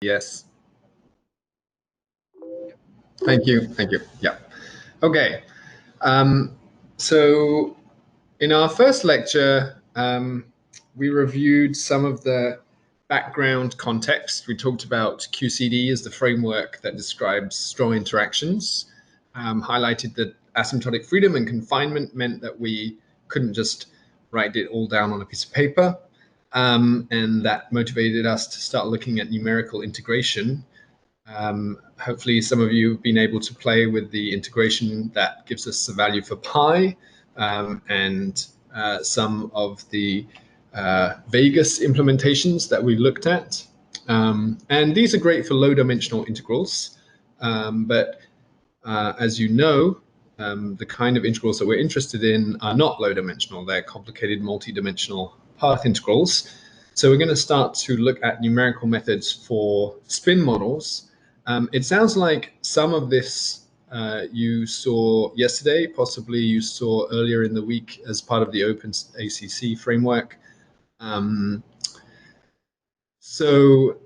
Yes. Thank you. Thank you. Yeah. Okay. So in our first lecture, we reviewed some of the background context. We talked about QCD as the framework that describes strong interactions, highlighted that asymptotic freedom and confinement meant that we couldn't just write it all down on a piece of paper. And that motivated us to start looking at numerical integration. Hopefully some of you have been able to play with the integration that gives us the value for pi, and some of the Vegas implementations that we looked at. And these are great for low-dimensional integrals, but as you know, the kind of integrals that we're interested in are not low-dimensional. They're complicated multi-dimensional path integrals. So we're going to start to look at numerical methods for spin models. It sounds like some of this you saw yesterday, possibly you saw earlier in the week as part of the OpenACC framework. So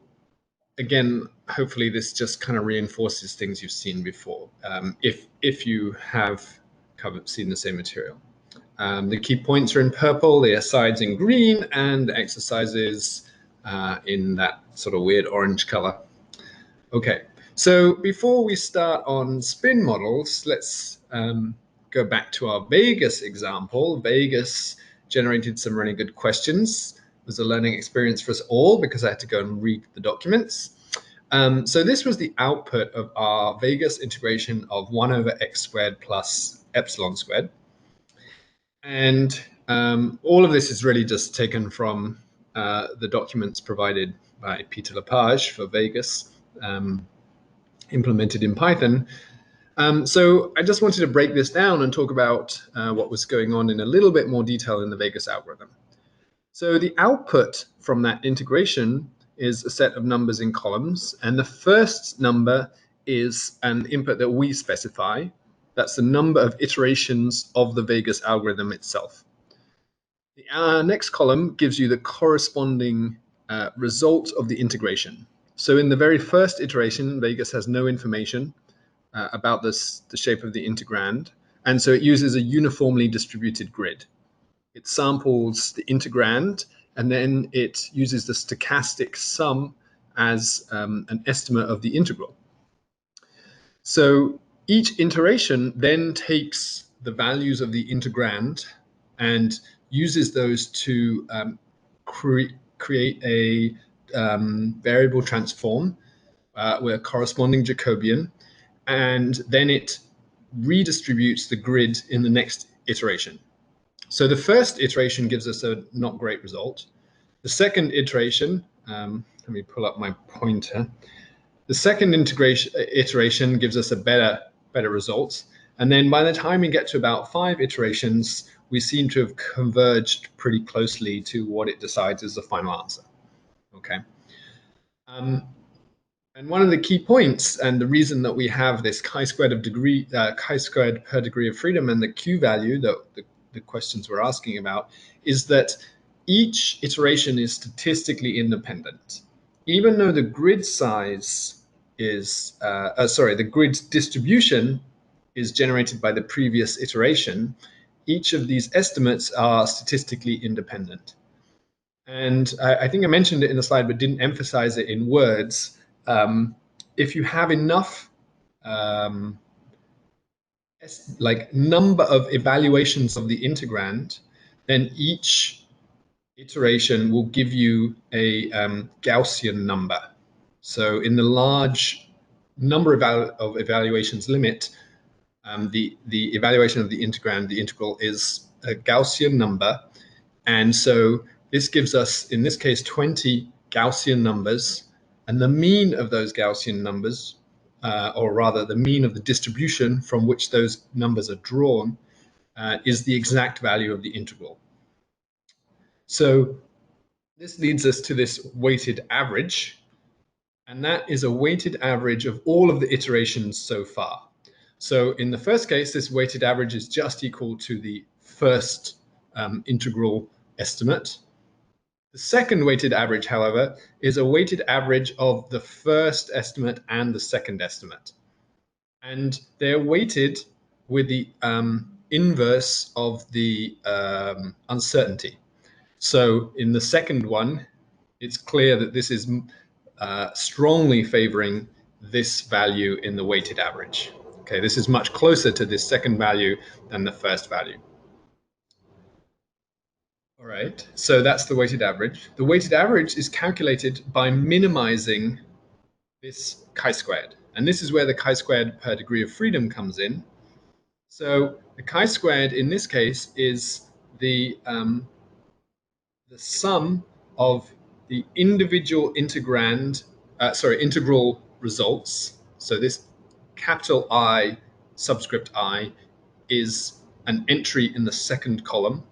again, hopefully this just kind of reinforces things you've seen before, if you have seen the same material. The key points are in purple, the asides in green, and the exercises in that sort of weird orange color. Okay, so before we start on spin models, let's go back to our Vegas example. Vegas generated some really good questions. It was a learning experience for us all because I had to go and read the documents. So this was the output of our Vegas integration of 1 over x squared plus epsilon squared. And all of this is really just taken from the documents provided by Peter Lepage for Vegas, implemented in Python. So I just wanted to break this down and talk about what was going on in a little bit more detail in the Vegas algorithm. So the output from that integration is a set of numbers in columns, and the first number is an input that we specify. That's the number of iterations of the Vegas algorithm itself. The next column gives you the corresponding result of the integration. So in the very first iteration, Vegas has no information about the shape of the integrand, and so it uses a uniformly distributed grid. It samples the integrand, and then it uses the stochastic sum as an estimate of the integral. So each iteration then takes the values of the integrand and uses those to create a variable transform with a corresponding Jacobian, and then it redistributes the grid in the next iteration. So the first iteration gives us a not great result. The second iteration, let me pull up my pointer. The second iteration gives us a better result. And then by the time we get to about 5 iterations, we seem to have converged pretty closely to what it decides is the final answer. Okay. And one of the key points, and the reason that we have this chi-squared per degree of freedom and the Q value that the questions we're asking about, is that each iteration is statistically independent. Even though the grid size is, the grid distribution is generated by the previous iteration, each of these estimates are statistically independent. And I think I mentioned it in the slide, but didn't emphasize it in words. If you have enough like number of evaluations of the integrand, then each iteration will give you a Gaussian number. So in the large number of evaluations limit, the evaluation of the integrand, the integral, is a Gaussian number. And so this gives us, in this case, 20 Gaussian numbers, and the mean of those Gaussian numbers, or rather the mean of the distribution from which those numbers are drawn, is the exact value of the integral. So this leads us to this weighted average, and that is a weighted average of all of the iterations so far. So in the first case, this weighted average is just equal to the first integral estimate. The second weighted average, however, is a weighted average of the first estimate and the second estimate. And they're weighted with the inverse of the uncertainty. So in the second one, it's clear that this is strongly favoring this value in the weighted average. Okay, this is much closer to this second value than the first value. All right, so that's the weighted average. The weighted average is calculated by minimizing this chi-squared. And this is where the chi-squared per degree of freedom comes in. So the chi-squared in this case is the sum of the individual integral results. So this capital I subscript I is an entry in the second column.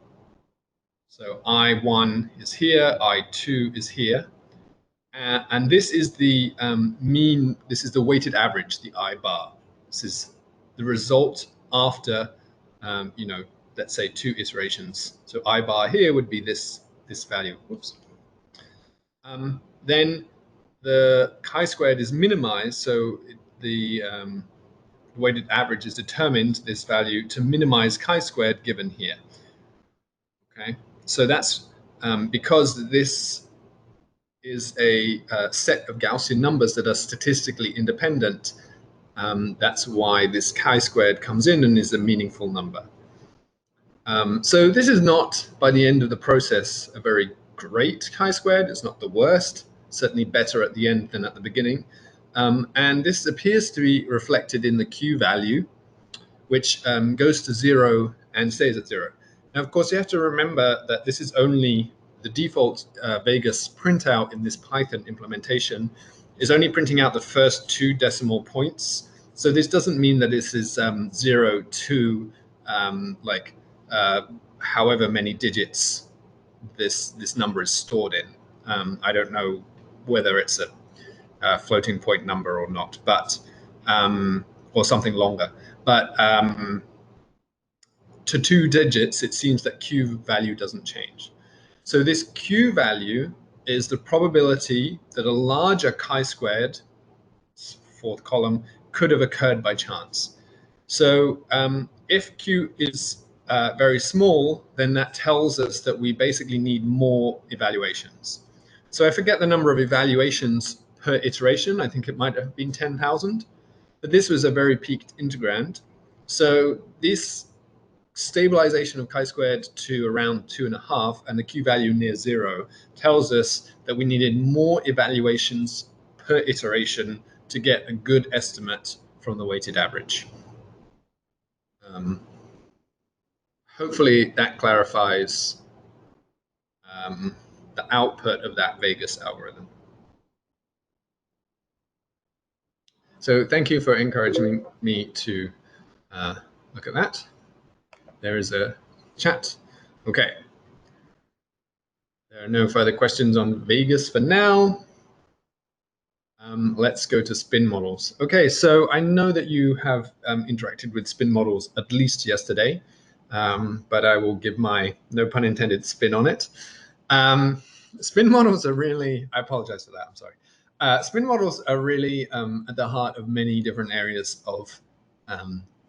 So I1 is here, I2 is here. And this is the mean, this is the weighted average, the I bar. This is the result after, let's say 2 iterations. So I bar here would be this value. Whoops. Then the chi-squared is minimized, so the weighted average is determined, this value, to minimize chi-squared given here. Okay, so that's because this is a set of Gaussian numbers that are statistically independent. That's why this chi-squared comes in and is a meaningful number. So this is not, by the end of the process, a very great chi-squared. It's not the worst, certainly better at the end than at the beginning. And this appears to be reflected in the Q value, which goes to 0 and stays at 0. Now, of course, you have to remember that this is only the default Vegas printout in this Python implementation is only printing out the first 2 decimal points. So this doesn't mean that this is 0 to however many digits this number is stored in. I don't know whether it's a floating point number or not, but or something longer. But to 2 digits, it seems that Q value doesn't change. So this Q value is the probability that a larger chi-squared, fourth column, could have occurred by chance. So if Q is very small, then that tells us that we basically need more evaluations. So I forget the number of evaluations per iteration. I think it might have been 10,000, but this was a very peaked integrand. So this stabilization of chi-squared to around 2.5 and the Q value near 0 tells us that we needed more evaluations per iteration to get a good estimate from the weighted average. Hopefully that clarifies the output of that Vegas algorithm. So thank you for encouraging me to look at that. There is a chat. Okay. There are no further questions on Vegas for now. Let's go to spin models. Okay, so I know that you have interacted with spin models at least yesterday, but I will give my, no pun intended, spin on it. Spin models are really, I apologize for that, I'm sorry. Spin models are really at the heart of many different areas of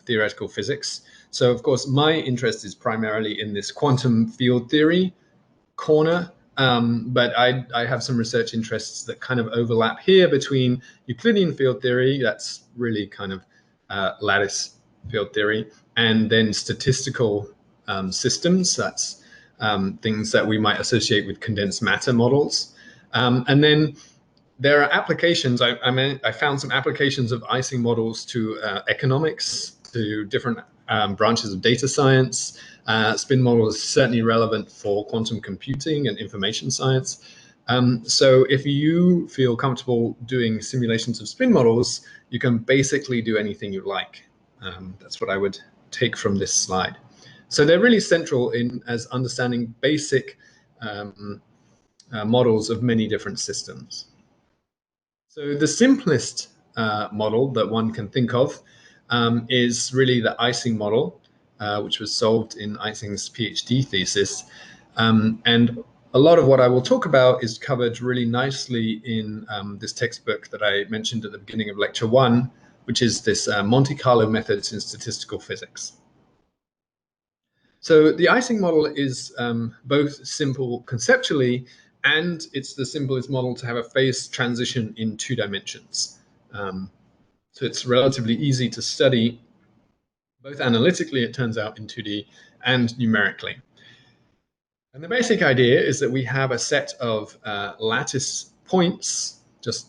theoretical physics. So of course, my interest is primarily in this quantum field theory corner, but I have some research interests that kind of overlap here between Euclidean field theory, that's really kind of lattice field theory, and then statistical systems, that's things that we might associate with condensed matter models. And then there are applications, I found some applications of Icing models to economics, to different branches of data science. Spin model is certainly relevant for quantum computing and information science. So if you feel comfortable doing simulations of spin models, you can basically do anything you like. That's what I would take from this slide. So they're really central in as understanding basic models of many different systems. So the simplest model that one can think of is really the Icing model, which was solved in Icing's PhD thesis. And a lot of what I will talk about is covered really nicely in this textbook that I mentioned at the beginning of lecture 1, which is this Monte Carlo methods in statistical physics. So the Icing model is both simple conceptually, and it's the simplest model to have a phase transition in 2 dimensions. So it's relatively easy to study, both analytically, it turns out, in 2D, and numerically. And the basic idea is that we have a set of lattice points, just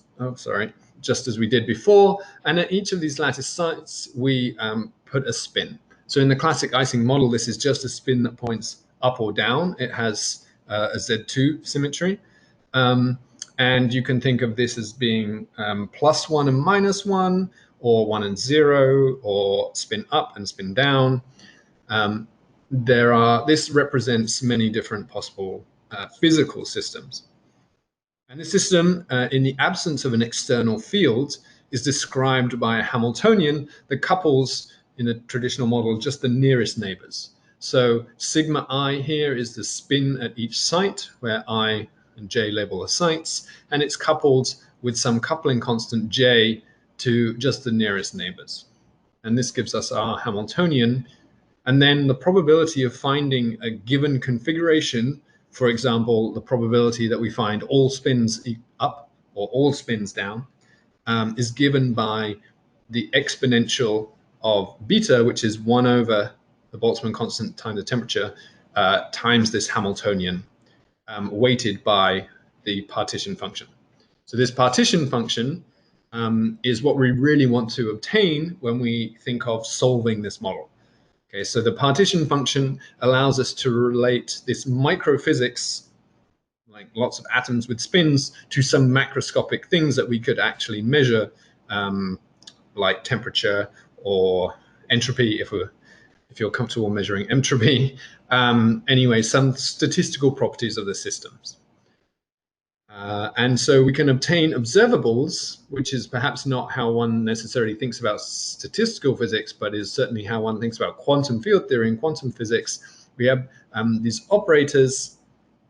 as we did before, and at each of these lattice sites, we put a spin. So in the classic Icing model, this is just a spin that points up or down. It has a Z2 symmetry. And you can think of this as being +1 and -1, or 1 and 0, or spin up and spin down. This represents many different possible physical systems. And the system, in the absence of an external field, is described by a Hamiltonian that couples, in a traditional model, just the nearest neighbors. So sigma I here is the spin at each site, where I and j label the sites, and it's coupled with some coupling constant j to just the nearest neighbors. And this gives us our Hamiltonian. And then the probability of finding a given configuration, for example, the probability that we find all spins up or all spins down, is given by the exponential of beta, which is 1 over the Boltzmann constant times the temperature, times this Hamiltonian, weighted by the partition function. So this partition function is what we really want to obtain when we think of solving this model. Okay, so the partition function allows us to relate this microphysics, like lots of atoms with spins, to some macroscopic things that we could actually measure, like temperature or entropy, if you're comfortable measuring entropy. Anyway, some statistical properties of the systems. And so we can obtain observables, which is perhaps not how one necessarily thinks about statistical physics, but is certainly how one thinks about quantum field theory and quantum physics. We have these operators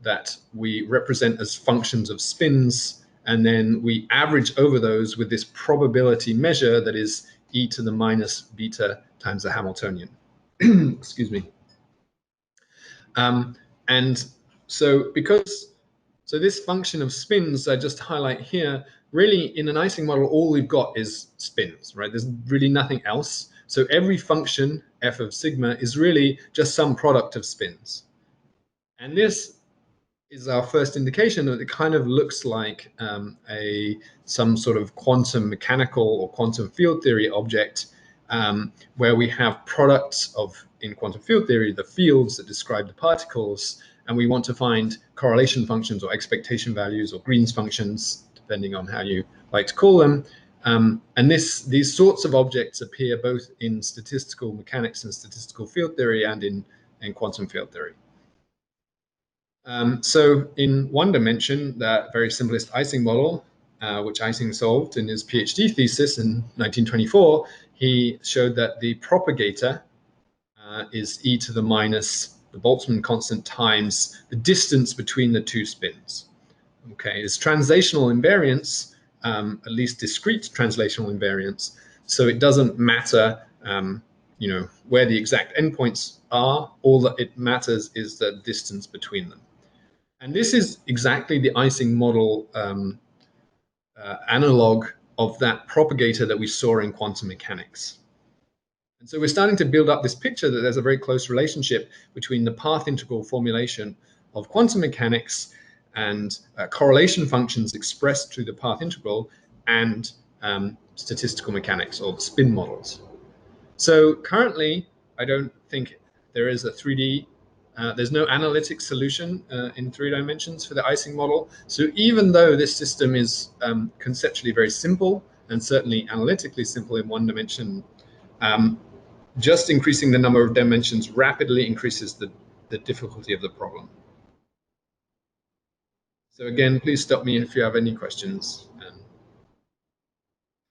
that we represent as functions of spins, and then we average over those with this probability measure that is e to the minus beta times the Hamiltonian. Excuse me. And so So this function of spins I just highlight here, really in an Icing model, all we've got is spins, right? There's really nothing else. So every function, f of sigma, is really just some product of spins. And this is our first indication that it kind of looks like some sort of quantum mechanical or quantum field theory object, where we have products of, in quantum field theory, the fields that describe the particles, and we want to find correlation functions or expectation values or Green's functions, depending on how you like to call them. And these sorts of objects appear both in statistical mechanics and statistical field theory and in quantum field theory. So in 1 dimension, that very simplest Icing model, which Icing solved in his PhD thesis in 1924, he showed that the propagator is e to the minus the Boltzmann constant times the distance between the 2 spins. Okay, it's translational invariance, at least discrete translational invariance. So it doesn't matter, where the exact endpoints are. All that it matters is the distance between them. And this is exactly the Icing model analog of that propagator that we saw in quantum mechanics. And so we're starting to build up this picture that there's a very close relationship between the path integral formulation of quantum mechanics and correlation functions expressed through the path integral and statistical mechanics or spin models. So currently, I don't think there is a 3D, there's no analytic solution in 3 dimensions for the Icing model. So even though this system is conceptually very simple and certainly analytically simple in 1 dimension, just increasing the number of dimensions rapidly increases the difficulty of the problem. So again, please stop me if you have any questions.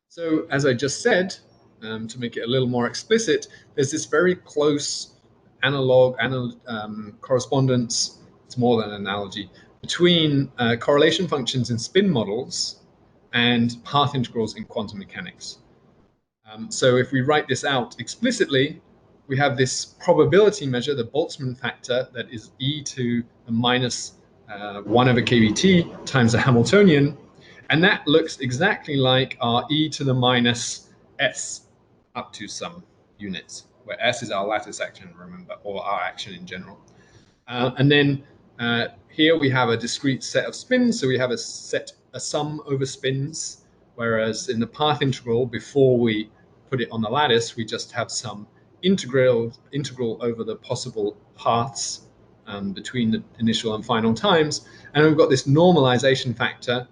So as I just said, to make it a little more explicit, there's this very close analog correspondence, it's more than an analogy, between correlation functions in spin models and path integrals in quantum mechanics. So if we write this out explicitly, we have this probability measure, the Boltzmann factor, that is e to the minus 1 over kVt times the Hamiltonian. And that looks exactly like our e to the minus s up to some units, where s is our lattice action, remember, or our action in general. And then here we have a discrete set of spins, so we have a sum over spins, whereas in the path integral, before we put it on the lattice, we just have some integral over the possible paths between the initial and final times. And we've got this normalization factor,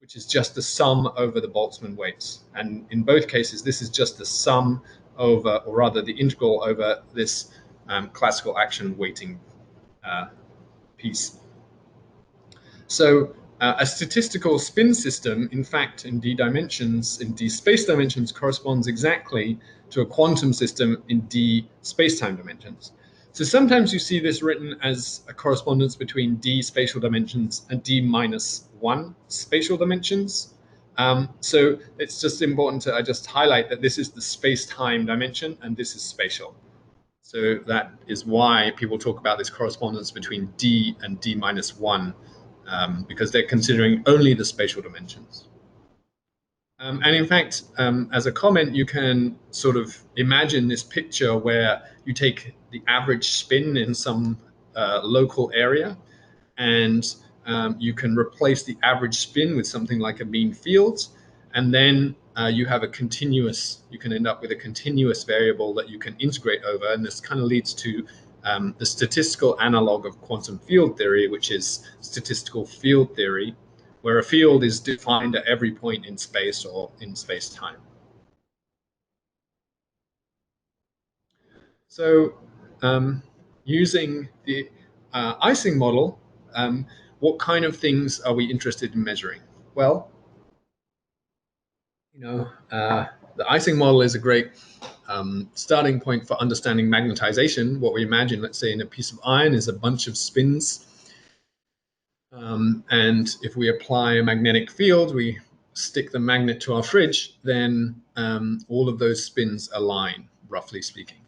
which is just the sum over the Boltzmann weights. And in both cases, this is just the sum over, or rather the integral over this classical action weighting piece. So a statistical spin system, in fact, in d dimensions, in d space dimensions, corresponds exactly to a quantum system in d space-time dimensions. So sometimes you see this written as a correspondence between d spatial dimensions and d minus 1 spatial dimensions. So it's just important to just highlight that this is the space-time dimension and this is spatial. So that is why people talk about this correspondence between d and d minus 1, because they're considering only the spatial dimensions. And in fact, as a comment, you can sort of imagine this picture where you take the average spin in some local area, and you can replace the average spin with something like a mean field, and then you have a continuous, you can end up with a continuous variable that you can integrate over, and this kind of leads to the statistical analog of quantum field theory, which is statistical field theory, where a field is defined at every point in space or in space-time. So using the Icing model, what kind of things are we interested in measuring? Well, the Icing model is a great starting point for understanding magnetization. What we imagine, let's say, in a piece of iron is a bunch of spins. And if we apply a magnetic field, we stick the magnet to our fridge, then all of those spins align, roughly speaking.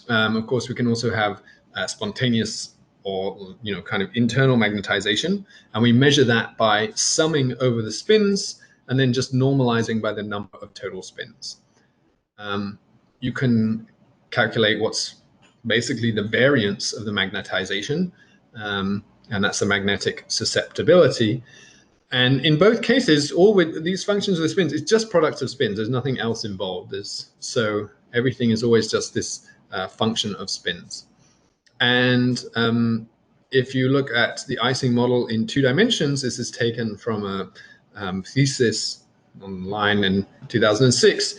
Of course, we can also have spontaneous or kind of internal magnetization, and we measure that by summing over the spins and then just normalizing by the number of total spins. You can calculate what's basically the variance of the magnetization, and that's the magnetic susceptibility. And in both cases, all with these functions of the spins, it's just products of spins. There's nothing else involved. So everything is always just this function of spins. And if you look at the Icing model in 2 dimensions, this is taken from a thesis online in 2006.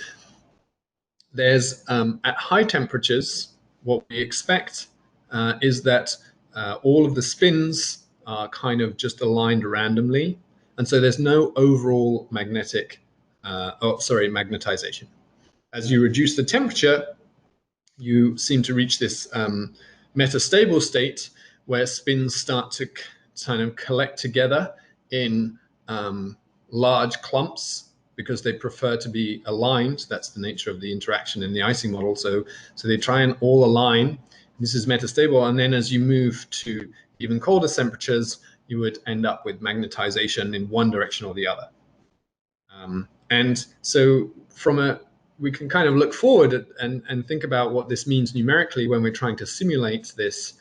There's at high temperatures, what we expect is that all of the spins are kind of just aligned randomly. And so there's no overall magnetization. As you reduce the temperature, you seem to reach this metastable state where spins start to kind of collect together in large clumps because they prefer to be aligned. That's the nature of the interaction in the Icing model. So they try and all align. This is metastable. And then as you move to even colder temperatures, you would end up with magnetization in one direction or the other. And so we can kind of look forward and think about what this means numerically when we're trying to simulate this.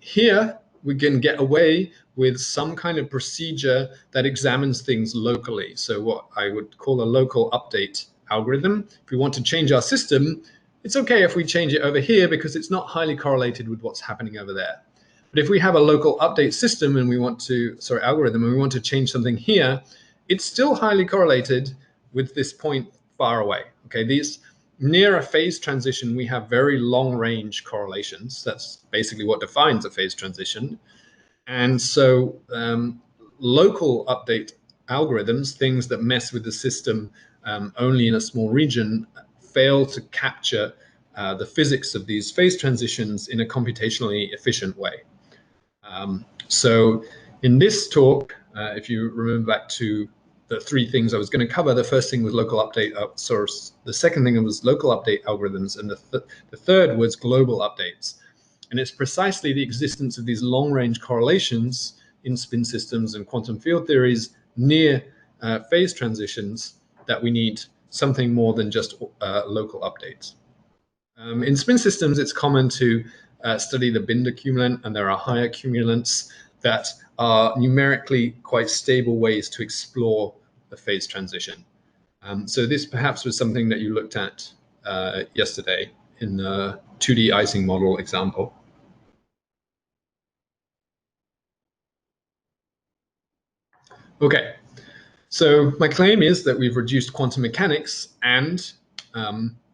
Here, we can get away with some kind of procedure that examines things locally. So what I would call a local update algorithm. If we want to change our system, it's okay if we change it over here because it's not highly correlated with what's happening over there. But if we have a local update system and we want to, algorithm, and we want to change something here, it's still highly correlated with this point far away. Okay, these near a phase transition, we have very long range correlations. That's basically what defines a phase transition. And so local update algorithms, things that mess with the system only in a small region, fail to capture the physics of these phase transitions in a computationally efficient way. So In this talk, if you remember back to the three things I was going to cover, the first thing was local update source. The second thing was local update algorithms, and the third was global updates. And it's precisely the existence of these long-range correlations in spin systems and quantum field theories near phase transitions that we need something more than just local updates. In spin systems, it's common to study the Binder cumulant, and there are higher cumulants that are numerically quite stable ways to explore the phase transition. So this perhaps was something that you looked at yesterday in the 2D Icing Model example. Okay, so my claim is that we've reduced quantum mechanics, and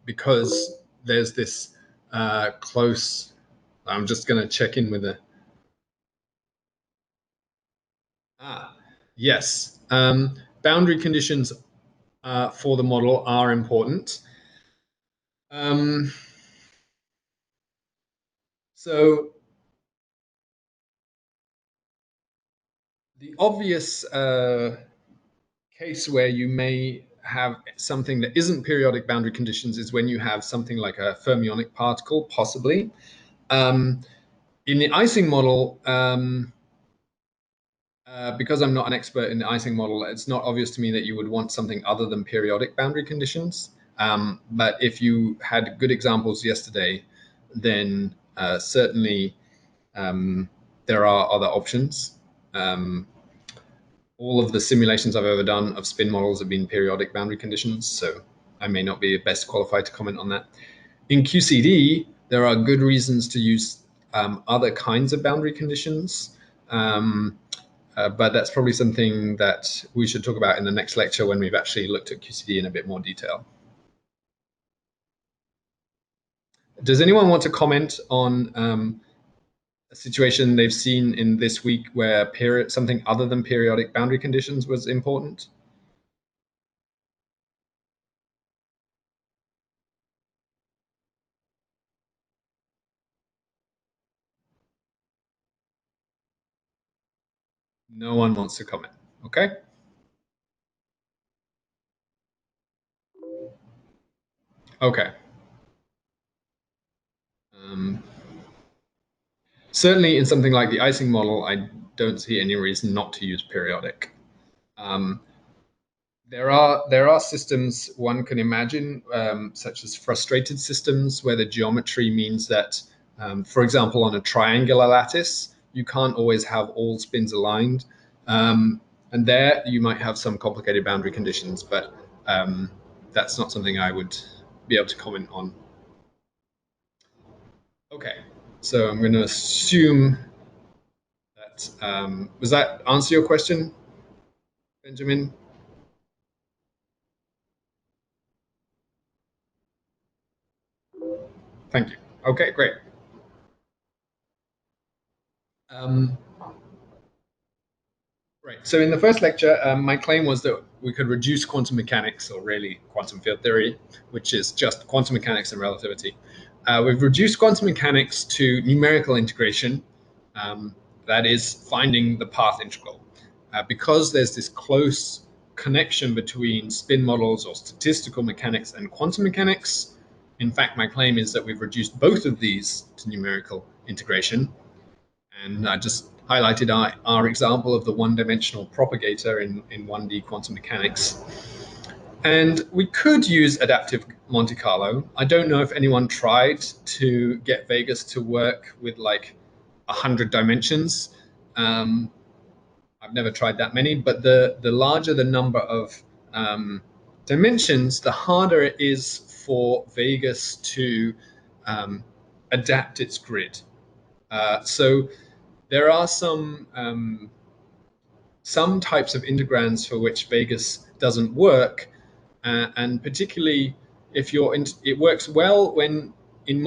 because there's this close, I'm just going to check in with a. Yes, boundary conditions for the model are important. So the obvious case where you may have something that isn't periodic boundary conditions is when you have something like a fermionic particle, possibly. In the Icing model, because I'm not an expert in the Icing model, it's not obvious to me that you would want something other than periodic boundary conditions. But if you had good examples yesterday, then certainly there are other options. All of the simulations I've ever done of spin models have been periodic boundary conditions, so I may not be best qualified to comment on that. In QCD, there are good reasons to use other kinds of boundary conditions, but that's probably something that we should talk about in the next lecture when we've actually looked at QCD in a bit more detail. Does anyone want to comment on a situation they've seen in this week where something other than periodic boundary conditions was important? No one wants to comment. Okay. Okay. Certainly in something like the Icing model, I don't see any reason not to use periodic. There are systems one can imagine, such as frustrated systems, where the geometry means that, for example, on a triangular lattice, you can't always have all spins aligned. And there you might have some complicated boundary conditions, but that's not something I would be able to comment on. Okay, so I'm going to assume that, does that answer your question, Benjamin? Thank you. Okay, great. Um, Right. So in the first lecture, my claim was that we could reduce quantum mechanics, or really quantum field theory, which is just quantum mechanics and relativity. We've reduced quantum mechanics to numerical integration, that is finding the path integral. Because there's this close connection between spin models or statistical mechanics and quantum mechanics, in fact, my claim is that we've reduced both of these to numerical integration. And I just highlighted our example of the one-dimensional propagator in 1D quantum mechanics. And we could use adaptive Monte Carlo. I don't know if anyone tried to get Vegas to work with like 100 dimensions. I've never tried that many, but the larger the number of dimensions, the harder it is for Vegas to adapt its grid. So there are some types of integrands for which Vegas doesn't work, and particularly if it works well when in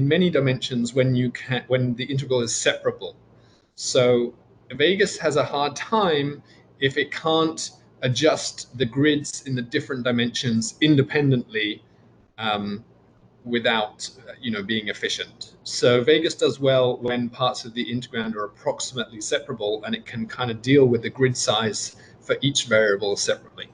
many dimensions when the integral is separable. So Vegas has a hard time if it can't adjust the grids in the different dimensions independently, without being efficient. So Vegas does well when parts of the integrand are approximately separable, and it can kind of deal with the grid size for each variable separately.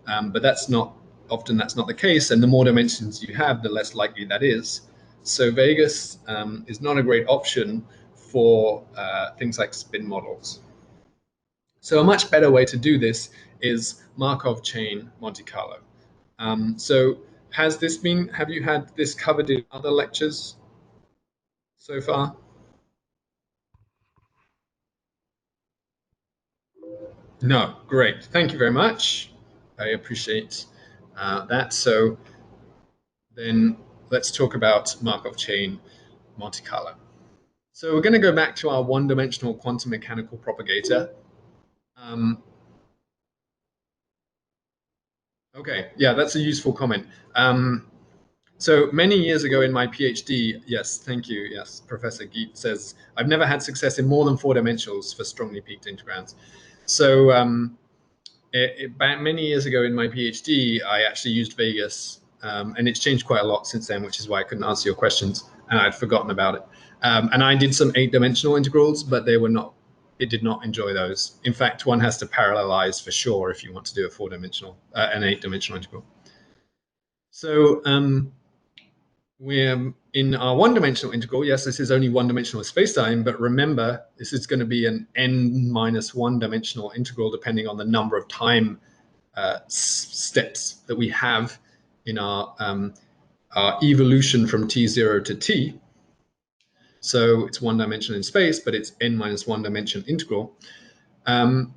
But that's not the case, and the more dimensions you have, the less likely that is. So Vegas is not a great option for things like spin models. So a much better way to do this is Markov chain Monte Carlo. So have you had this covered in other lectures so far? No, great. Thank you very much. I appreciate that. So then let's talk about Markov chain Monte Carlo. So we're going to go back to our one-dimensional quantum mechanical propagator. Um, okay, yeah, that's a useful comment. So many years ago in my PhD, yes, thank you, yes, Professor Geet says, I've never had success in more than 4 dimensionals for strongly peaked integrands. So many years ago in my PhD, I actually used Vegas, and it's changed quite a lot since then, which is why I couldn't answer your questions, and I'd forgotten about it. And I did some 8-dimensional integrals, but it did not enjoy those. In fact, one has to parallelize for sure if you want to do a 4-dimensional, an 8-dimensional integral. So we're in our one-dimensional integral. Yes, this is only one-dimensional spacetime, but remember, this is going to be an n-1 dimensional integral depending on the number of time steps that we have in our evolution from t0 to t. So it's one dimension in space, but it's n-1 dimension integral. And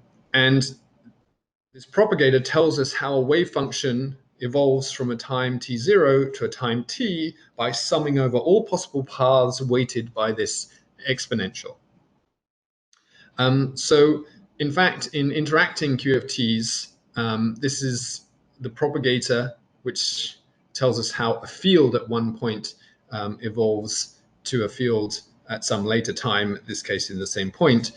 this propagator tells us how a wave function evolves from a time t0 to a time t by summing over all possible paths weighted by this exponential. So in fact, in interacting QFTs, this is the propagator, which tells us how a field at one point evolves to a field at some later time, in this case in the same point.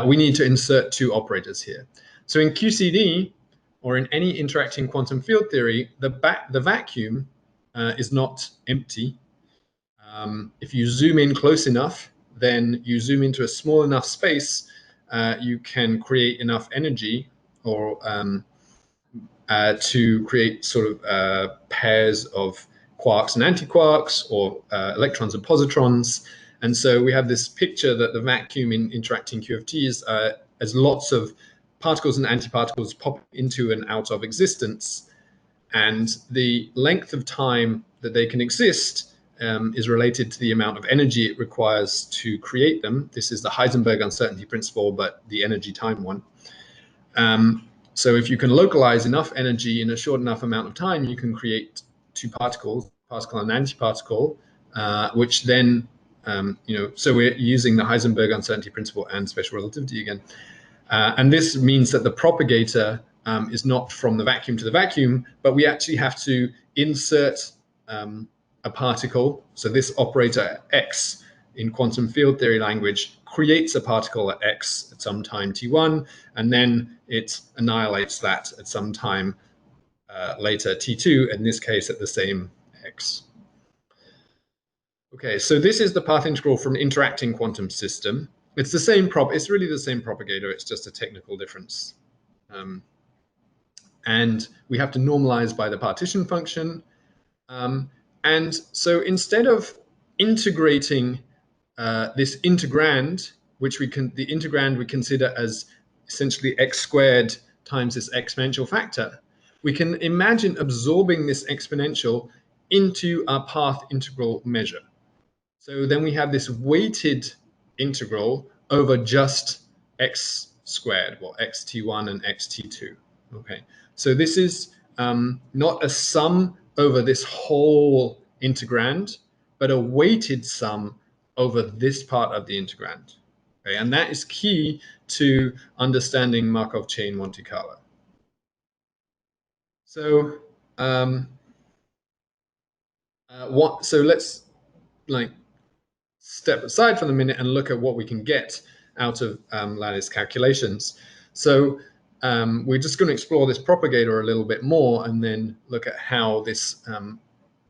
We need to insert 2 operators here. So in QCD, or in any interacting quantum field theory, the vacuum is not empty. If you zoom in close enough, then you zoom into a small enough space, you can create enough energy or to create sort of pairs of quarks and antiquarks, or electrons and positrons. And so we have this picture that the vacuum in interacting QFTs as lots of particles and antiparticles pop into and out of existence. And the length of time that they can exist is related to the amount of energy it requires to create them. This is the Heisenberg uncertainty principle, but the energy time one. So if you can localize enough energy in a short enough amount of time, you can create 2 particles, particle and antiparticle, which then, so we're using the Heisenberg uncertainty principle and special relativity again. And this means that the propagator is not from the vacuum to the vacuum, but we actually have to insert a particle. So this operator x in quantum field theory language creates a particle at x at some time t1, and then it annihilates that at some time later t2, in this case at the same x. Okay, so this is the path integral from interacting quantum system. It's the same it's really the same propagator, it's just a technical difference. And we have to normalize by the partition function. And so instead of integrating this integrand, which the integrand we consider as essentially x squared times this exponential factor, we can imagine absorbing this exponential into our path integral measure. So then we have this weighted integral over just x squared, well, xt1 and xt2. Okay, so this is not a sum over this whole integrand, but a weighted sum over this part of the integrand. Okay, and that is key to understanding Markov chain Monte Carlo. So so let's step aside for the minute and look at what we can get out of lattice calculations. So we're just going to explore this propagator a little bit more and then look at how this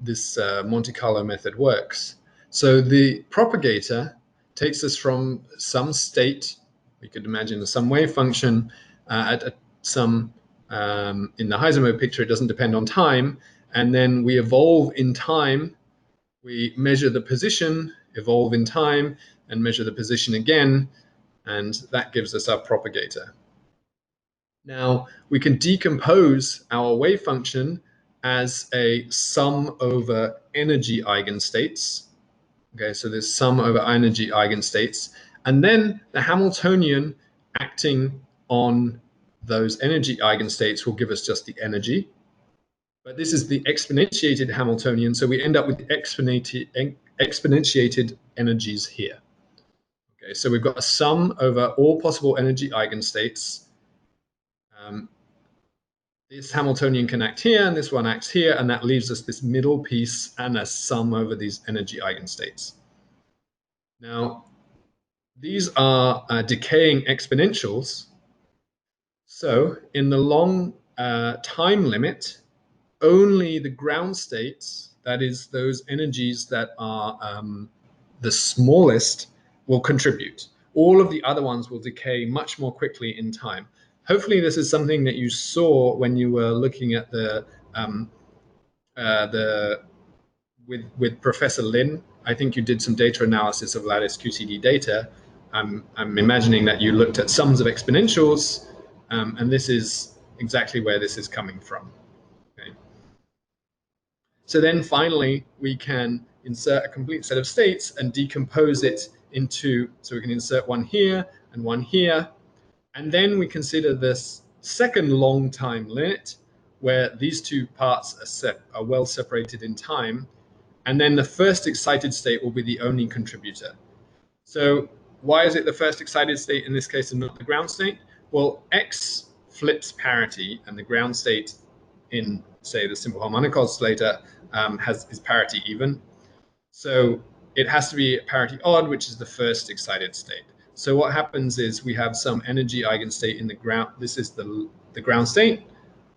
this Monte Carlo method works. So the propagator takes us from some state, we could imagine some wave function at some, in the Heisenberg picture, it doesn't depend on time, and then we evolve in time, we measure the position, evolve in time, and measure the position again, and that gives us our propagator. Now, we can decompose our wave function as a sum over energy eigenstates. Okay, so there's sum over energy eigenstates. And then the Hamiltonian acting on those energy eigenstates will give us just the energy. But this is the exponentiated Hamiltonian, so we end up with exponentiated energies here. Okay, so we've got a sum over all possible energy eigenstates. This Hamiltonian can act here, and this one acts here, and that leaves us this middle piece and a sum over these energy eigenstates. Now, these are decaying exponentials. So in the long time limit, only the ground states, that is, those energies that are the smallest, will contribute. All of the other ones will decay much more quickly in time. Hopefully, this is something that you saw when you were looking at the with Professor Lin. I think you did some data analysis of lattice QCD data. I'm imagining that you looked at sums of exponentials, and this is exactly where this is coming from. Okay. So then finally, we can insert a complete set of states and decompose it into, so we can insert one here and one here. And then we consider this second long time limit, where these two parts are well separated in time. And then the first excited state will be the only contributor. So why is it the first excited state in this case and not the ground state? Well, X flips parity, and the ground state in, say, the simple harmonic oscillator is parity even. So it has to be parity odd, which is the first excited state. So what happens is we have some energy eigenstate in the ground. This is the ground state.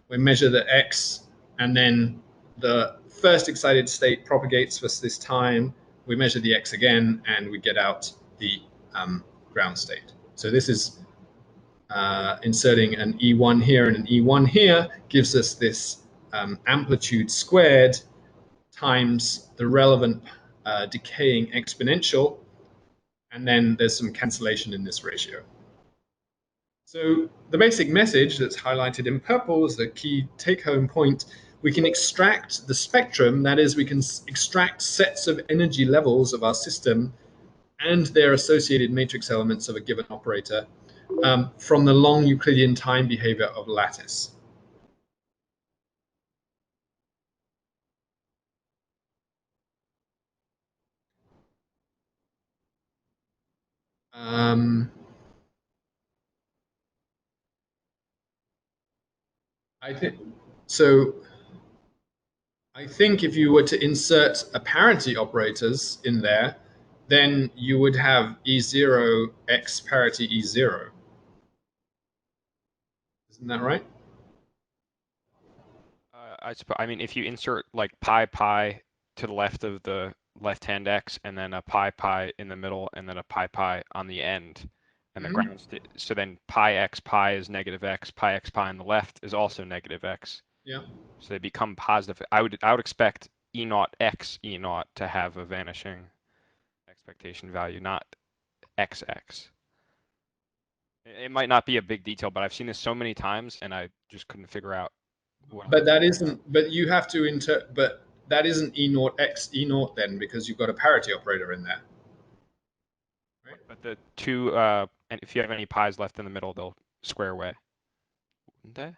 We measure the X, and then the first excited state propagates for this time. We measure the X again, and we get out the ground state. So this is inserting an E1 here and an E1 here gives us this amplitude squared times the relevant decaying exponential, and then there's some cancellation in this ratio. So the basic message that's highlighted in purple is the key take-home point. We can extract the spectrum, that is, we can extract sets of energy levels of our system and their associated matrix elements of a given operator from the long Euclidean time behavior of lattice. I think so. I think if you were to insert a parity operators in there, then you would have E0 x parity E0. Isn't that right? I mean, if you insert like pi to the left of the left-hand x, and then a pi in the middle, and then a pi on the end, and the ground state, so then pi is negative x, pi on the left is also negative x. Yeah. So they become positive. I would expect E naught x E naught to have a vanishing expectation value, not XX. It might not be a big detail, but I've seen this so many times, and I just couldn't figure out what. But that isn't. But you have to But that isn't E naught x E naught then, because you've got a parity operator in there. Right? But the two, and if you have any pi's left in the middle, they'll square away, wouldn't they?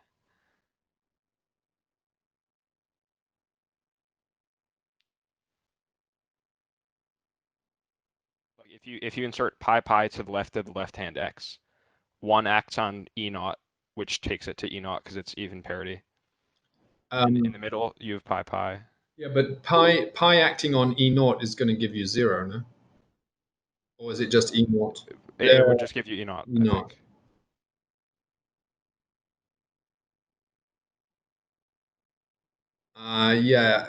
Like if you insert pi to the left of the left-hand x, one acts on E naught, which takes it to E naught because it's even parity. In the middle, you have pi. Yeah, but pi acting on E naught is going to give you 0, no? Or is it just E naught? It would just give you E naught, E I naught. think. Yeah,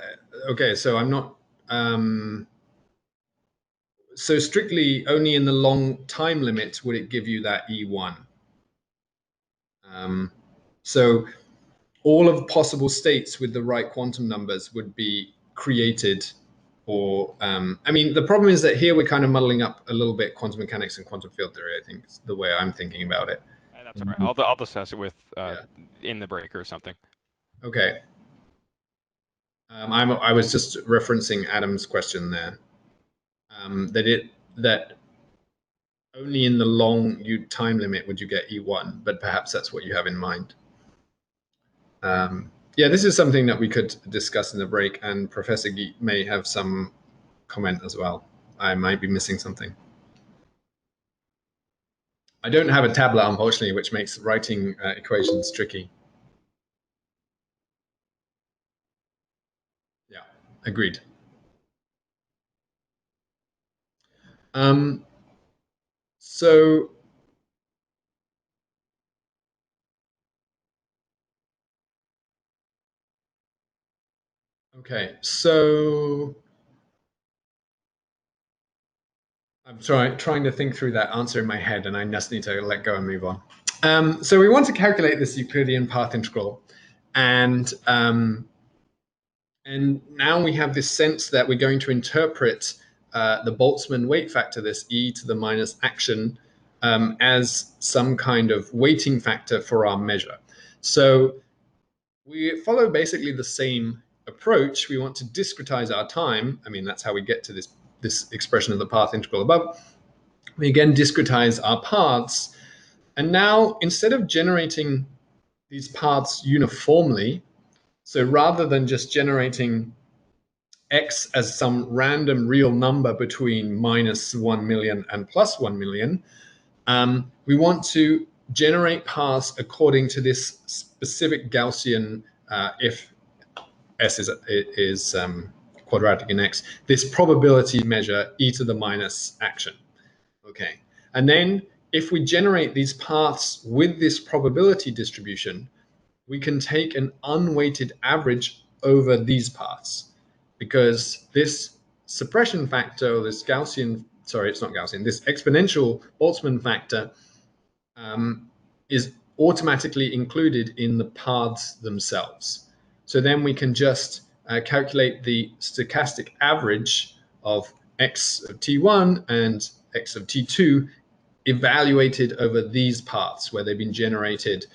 okay, so I'm not. So strictly only in the long time limit would it give you that E1. So all of possible states with the right quantum numbers would be created. Or, I mean, the problem is that here we're kind of muddling up a little bit quantum mechanics and quantum field theory, I think, is the way I'm thinking about it. That's all right. I'll discuss it with Yeah. in the break or something. Okay. I was just referencing Adam's question there. That only in the long time limit would you get E1, but perhaps that's what you have in mind. Yeah, this is something that we could discuss in the break, and Professor Geet may have some comment as well. I might be missing something. I don't have a tablet, unfortunately, which makes writing equations tricky. Yeah, agreed. So okay, so I'm trying to think through that answer in my head, and I just need to let go and move on. So we want to calculate this Euclidean path integral, and now we have this sense that we're going to interpret the Boltzmann weight factor, this e to the minus action, as some kind of weighting factor for our measure. So we follow basically the same approach. We want to discretize our time. I mean, that's how we get to this expression of the path integral above. We again discretize our paths. And now, instead of generating these paths uniformly, so rather than just generating x as some random real number between minus 1 million and plus 1 million, we want to generate paths according to this specific Gaussian, if s is quadratic in x, this probability measure e to the minus action. Okay, and then if we generate these paths with this probability distribution, we can take an unweighted average over these paths, because this suppression factor, or this Gaussian, sorry, it's not Gaussian, this exponential Boltzmann factor is automatically included in the paths themselves. So then we can just calculate the stochastic average of x of t1 and x of t2 evaluated over these paths where they've been generated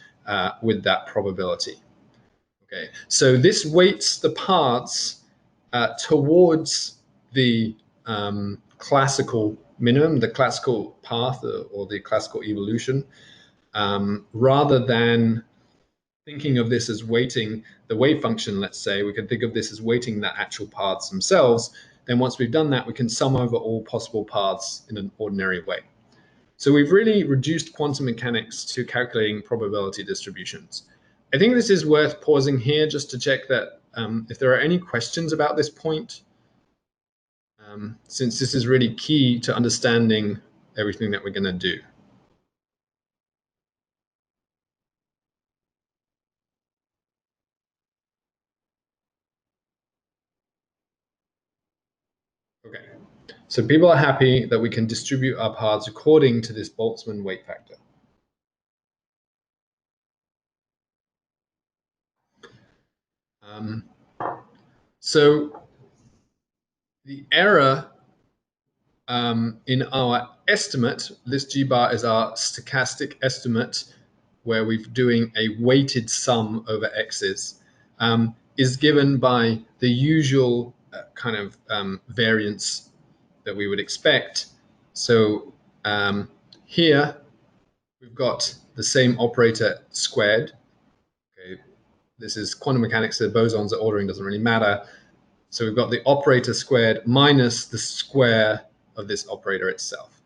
with that probability. Okay, so this weights the paths towards the classical minimum, the classical path, or the classical evolution, rather than thinking of this as weighting the wave function. Let's say we could think of this as weighting the actual paths themselves. Then once we've done that, we can sum over all possible paths in an ordinary way. So we've really reduced quantum mechanics to calculating probability distributions. I think this is worth pausing here just to check that if there are any questions about this point, since this is really key to understanding everything that we're going to do. Okay, so people are happy that we can distribute our paths according to this Boltzmann weight factor. So the error in our estimate, this G bar is our stochastic estimate, where we're doing a weighted sum over x's, is given by the usual kind of variance that we would expect. So here we've got the same operator squared. Okay, this is quantum mechanics, the bosons, the ordering doesn't really matter. So we've got the operator squared minus the square of this operator itself.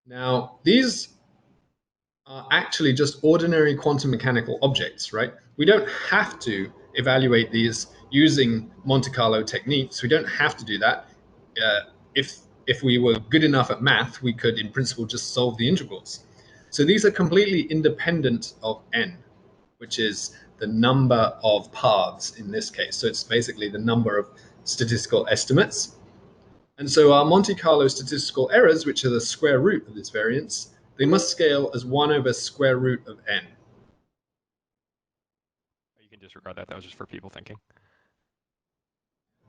Now, these are actually just ordinary quantum mechanical objects, right? We don't have to evaluate these using Monte Carlo techniques. We don't have to do that. If we were good enough at math, we could, in principle, just solve the integrals. So these are completely independent of n, which is the number of paths in this case. So it's basically the number of statistical estimates. And so our Monte Carlo statistical errors, which are the square root of this variance, they must scale as 1 over square root of n. You can disregard that. That was just for people thinking.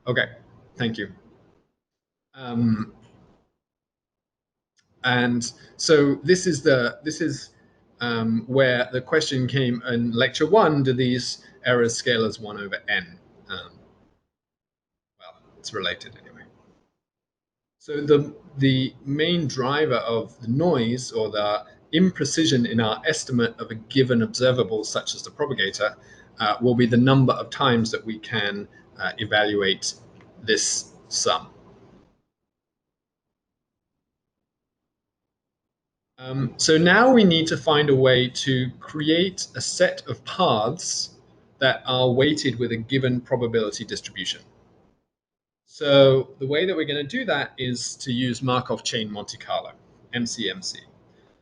Okay, thank you. And so this is where the question came in lecture 1: do these errors scale as 1 over n? Well, it's related anyway. So the main driver of the noise, or the imprecision in our estimate of a given observable, such as the propagator, will be the number of times that we can evaluate this sum. So now we need to find a way to create a set of paths that are weighted with a given probability distribution. So the way that we're going to do that is to use Markov Chain Monte Carlo, MCMC.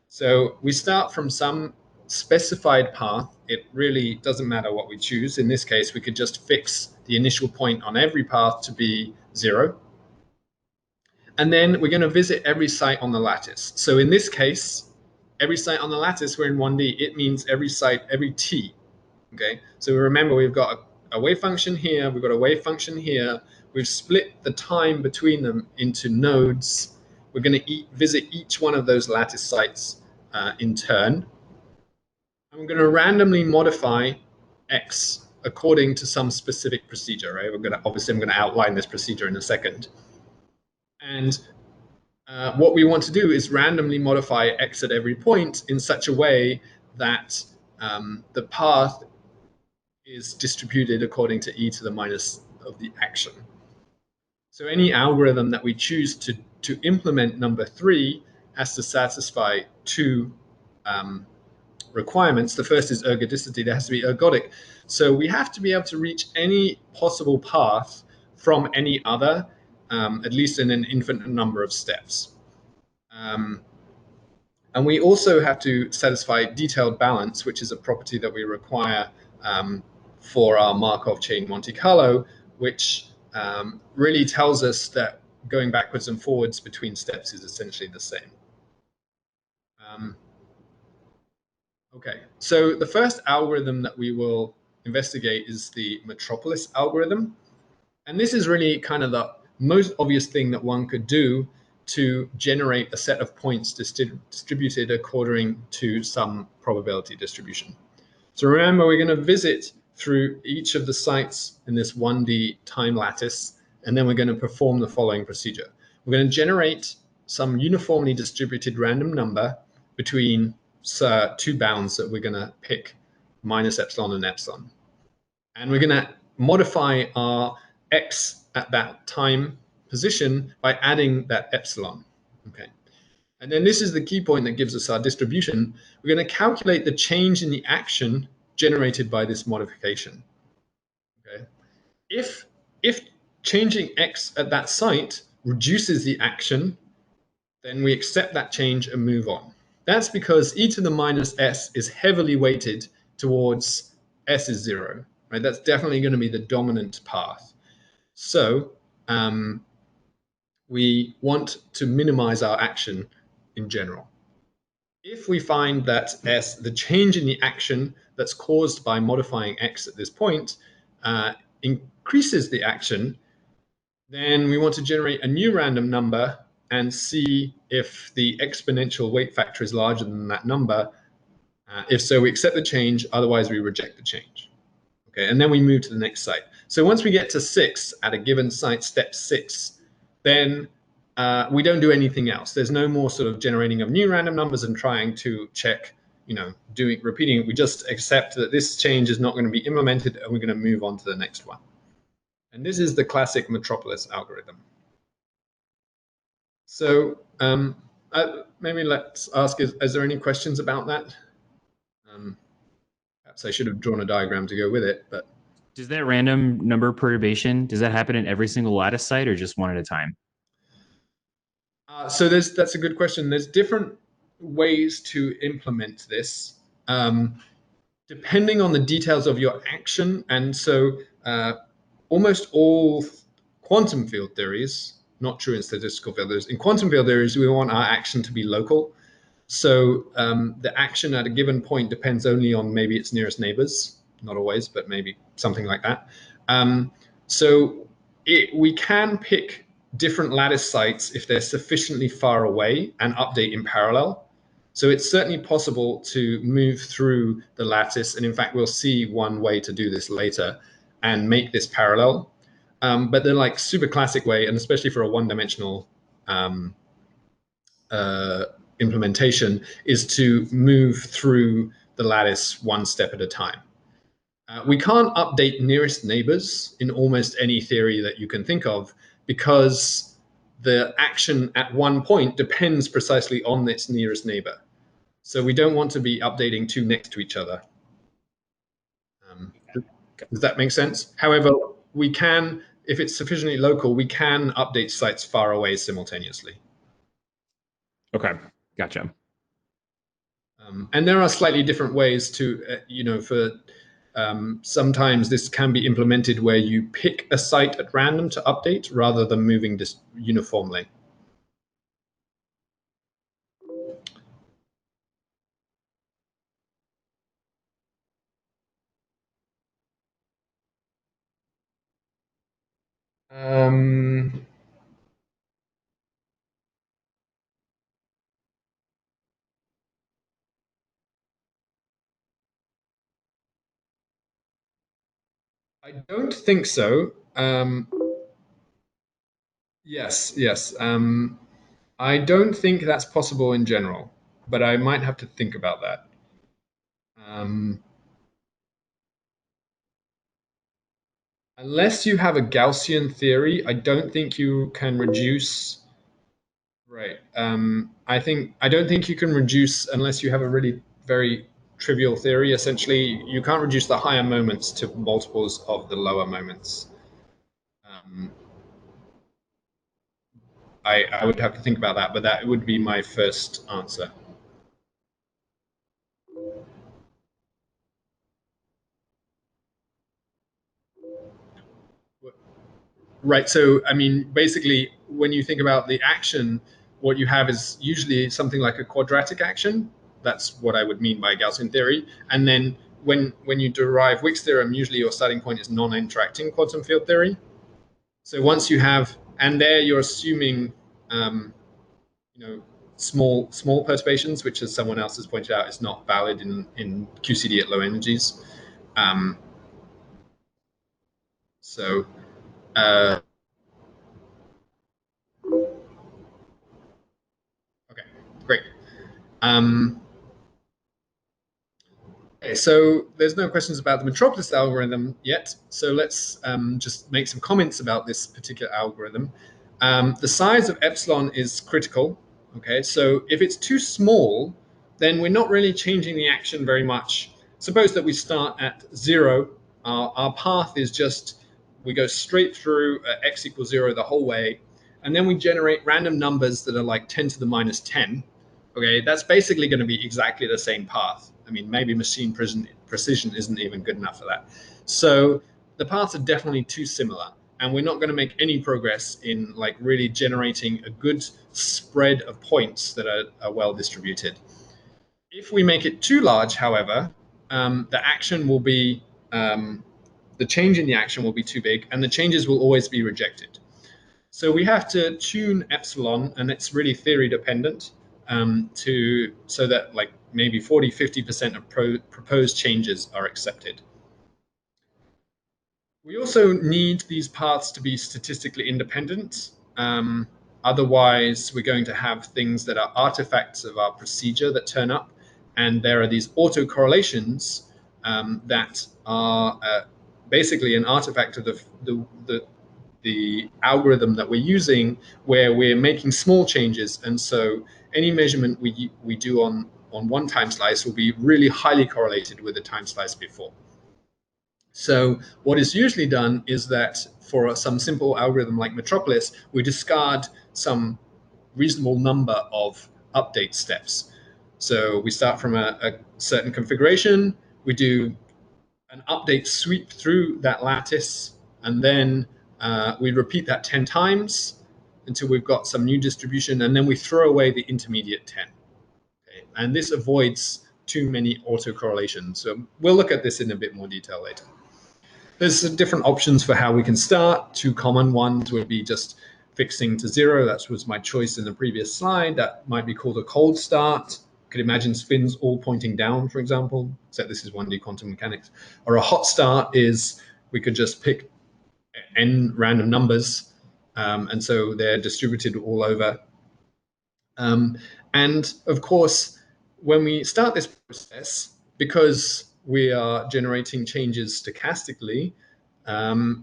So we start from some specified path. It really doesn't matter what we choose. In this case, we could just fix the initial point on every path to be 0. And then we're going to visit every site on the lattice. So in this case, every site on the lattice, we're in 1D. It means every site, every t. Okay. So remember, we've got a wave function here. We've got a wave function here. We've split the time between them into nodes. We're going to visit each one of those lattice sites in turn. And we're going to randomly modify x according to some specific procedure, right? Obviously, I'm going to outline this procedure in a second. And what we want to do is randomly modify x at every point in such a way that the path is distributed according to e to the minus of the action. So any algorithm that we choose to implement number 3 has to satisfy 2 requirements. The first is ergodicity. There has to be ergodic. So we have to be able to reach any possible path from any other, at least in an infinite number of steps. And we also have to satisfy detailed balance, which is a property that we require for our Markov chain Monte Carlo, which really tells us that going backwards and forwards between steps is essentially the same. Okay, so the first algorithm that we will investigate is the Metropolis algorithm. And this is really kind of the most obvious thing that one could do to generate a set of points distributed according to some probability distribution. So remember, we're going to visit through each of the sites in this 1D time lattice, and then we're going to perform the following procedure. We're going to generate some uniformly distributed random number between 2 bounds that we're going to pick, minus epsilon and epsilon. And we're going to modify our x at that time position by adding that epsilon. Okay. And then this is the key point that gives us our distribution. We're going to calculate the change in the action generated by this modification. Okay. If changing x at that site reduces the action, then we accept that change and move on. That's because e to the minus s is heavily weighted towards s is 0. Right? That's definitely going to be the dominant path. So we want to minimize our action in general. If we find that s, the change in the action that's caused by modifying x at this point, increases the action, then we want to generate a new random number and see if the exponential weight factor is larger than that number. If so, we accept the change. Otherwise, we reject the change. Okay, and then we move to the next site. So once we get to 6 at a given site, step 6, then we don't do anything else. There's no more sort of generating of new random numbers and trying to check, repeating it. We just accept that this change is not going to be implemented, and we're going to move on to the next one. And this is the classic Metropolis algorithm. So maybe let's ask, is there any questions about that? Perhaps I should have drawn a diagram to go with it, but. Does that random number perturbation, does that happen in every single lattice site or just one at a time? So that's a good question. There's different ways to implement this. depending on the details of your action, and so almost all quantum field theories, not true in statistical field theories, in quantum field theories, we want our action to be local. So the action at a given point depends only on maybe its nearest neighbors, not always, but maybe something like that. So we can pick different lattice sites if they're sufficiently far away and update in parallel. So it's certainly possible to move through the lattice, and in fact, we'll see one way to do this later and make this parallel. But the like super classic way, and especially for a one-dimensional implementation, is to move through the lattice one step at a time. We can't update nearest neighbors in almost any theory that you can think of because the action at one point depends precisely on its nearest neighbor. So we don't want to be updating two next to each other. Does that make sense? However, we can, if it's sufficiently local, we can update sites far away simultaneously. Okay, gotcha. And there are slightly different ways to, sometimes this can be implemented where you pick a site at random to update rather than moving this uniformly. I don't think so. Yes. I don't think that's possible in general, but I might have to think about that. Unless you have a Gaussian theory, I don't think you can reduce. Right. I don't think you can reduce unless you have a really very trivial theory. Essentially, you can't reduce the higher moments to multiples of the lower moments. I would have to think about that, but that would be my first answer. Right. So, I mean, basically, when you think about the action, what you have is usually something like a quadratic action. That's what I would mean by Gaussian theory. And then when you derive Wick's theorem, usually your starting point is non-interacting quantum field theory. So once you have, and there you're assuming, small perturbations, which, as someone else has pointed out, is not valid in QCD at low energies. So. Okay, great. Okay, so there's no questions about the Metropolis algorithm yet. So let's just make some comments about this particular algorithm. The size of epsilon is critical. Okay, so if it's too small, then we're not really changing the action very much. Suppose that we start at 0. Our path is just, we go straight through x equals 0 the whole way, and then we generate random numbers that are like 10 to the minus 10. Okay, that's basically going to be exactly the same path. I mean, maybe machine precision isn't even good enough for that. So the paths are definitely too similar, and we're not going to make any progress in like really generating a good spread of points that are well distributed. If we make it too large, however, the action will be, the change in the action will be too big, and the changes will always be rejected. So we have to tune epsilon, and it's really theory dependent, so that like maybe 40–50% of proposed changes are accepted. We also need these paths to be statistically independent. Otherwise, we're going to have things that are artifacts of our procedure that turn up, and there are these autocorrelations that are basically an artifact of the algorithm that we're using, where we're making small changes, and so any measurement we do on one time slice will be really highly correlated with the time slice before. So what is usually done is that for some simple algorithm like Metropolis, we discard some reasonable number of update steps. So we start from a certain configuration, we do an update sweep through that lattice, and then we repeat that 10 times until we've got some new distribution, and then we throw away the intermediate 10. Okay? And this avoids too many autocorrelations. So we'll look at this in a bit more detail later. There's different options for how we can start. Two common ones would be just fixing to 0. That was my choice in the previous slide. That might be called a cold start. You could imagine spins all pointing down, for example, except this is 1D quantum mechanics. Or a hot start is we could just pick n random numbers, and so they're distributed all over. And of course, when we start this process, because we are generating changes stochastically,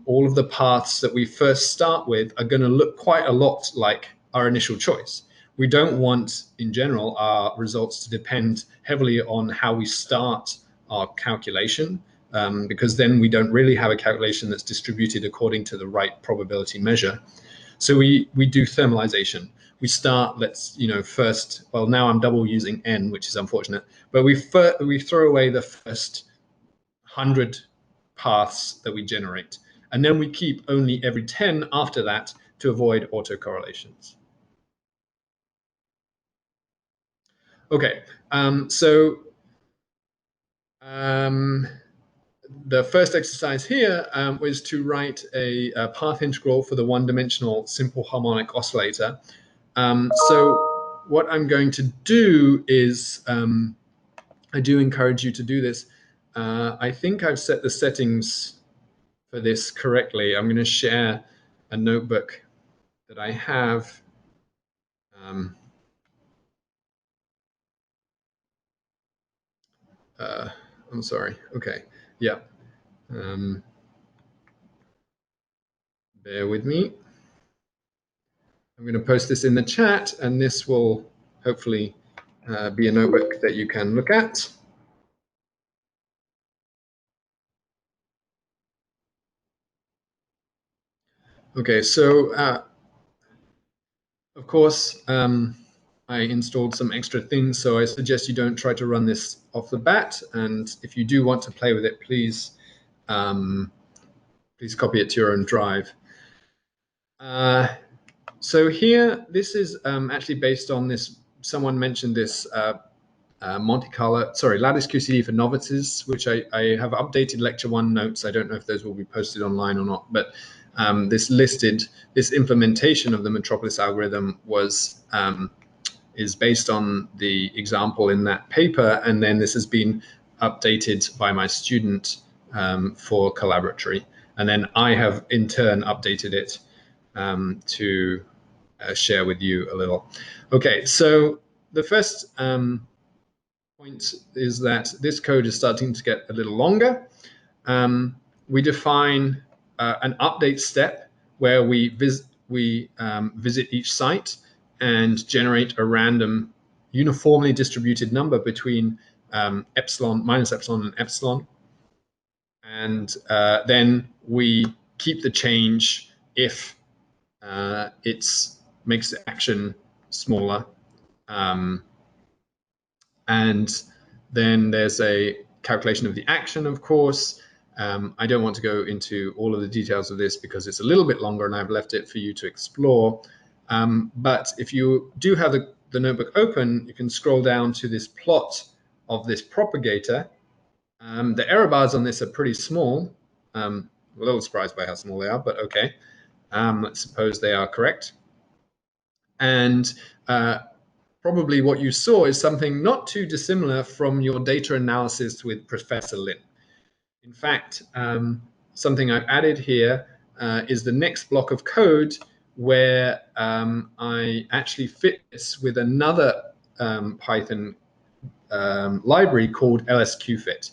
all of the paths that we first start with are going to look quite a lot like our initial choice. We don't want, in general, our results to depend heavily on how we start our calculation, because then we don't really have a calculation that's distributed according to the right probability measure. So we do thermalization. We start, first, well, now I'm double using n, which is unfortunate, but we throw away the first 100 paths that we generate. And then we keep only every 10 after that to avoid autocorrelations. Okay, the first exercise here was to write a path integral for the one-dimensional simple harmonic oscillator. So what I'm going to do is, I do encourage you to do this. I think I've set the settings for this correctly. I'm going to share a notebook that I have. I'm sorry. Okay. Yeah. Bear with me. I'm going to post this in the chat, and this will hopefully be a notebook that you can look at. Okay, so of course, I installed some extra things, so I suggest you don't try to run this off the bat. And if you do want to play with it, please please copy it to your own drive. So here, this is actually based on this. Someone mentioned this Monte Carlo, lattice QCD for novices, which I have updated lecture 1 notes. I don't know if those will be posted online or not, but this implementation of the Metropolis algorithm is based on the example in that paper, and then this has been updated by my student for collaboratory, and then I have in turn updated it to share with you a little. Okay, so the first point is that this code is starting to get a little longer. We define an update step where we visit each site and generate a random uniformly distributed number between epsilon, minus epsilon, and epsilon. And then we keep the change if it makes the action smaller. And then there's a calculation of the action, of course. I don't want to go into all of the details of this because it's a little bit longer and I've left it for you to explore. But if you do have the notebook open, you can scroll down to this plot of this propagator. The error bars on this are pretty small. I'm a little surprised by how small they are, but okay. Let's suppose they are correct. And probably what you saw is something not too dissimilar from your data analysis with Professor Lin. In fact, something I've added here is the next block of code where I actually fit this with another Python library called LSQFit.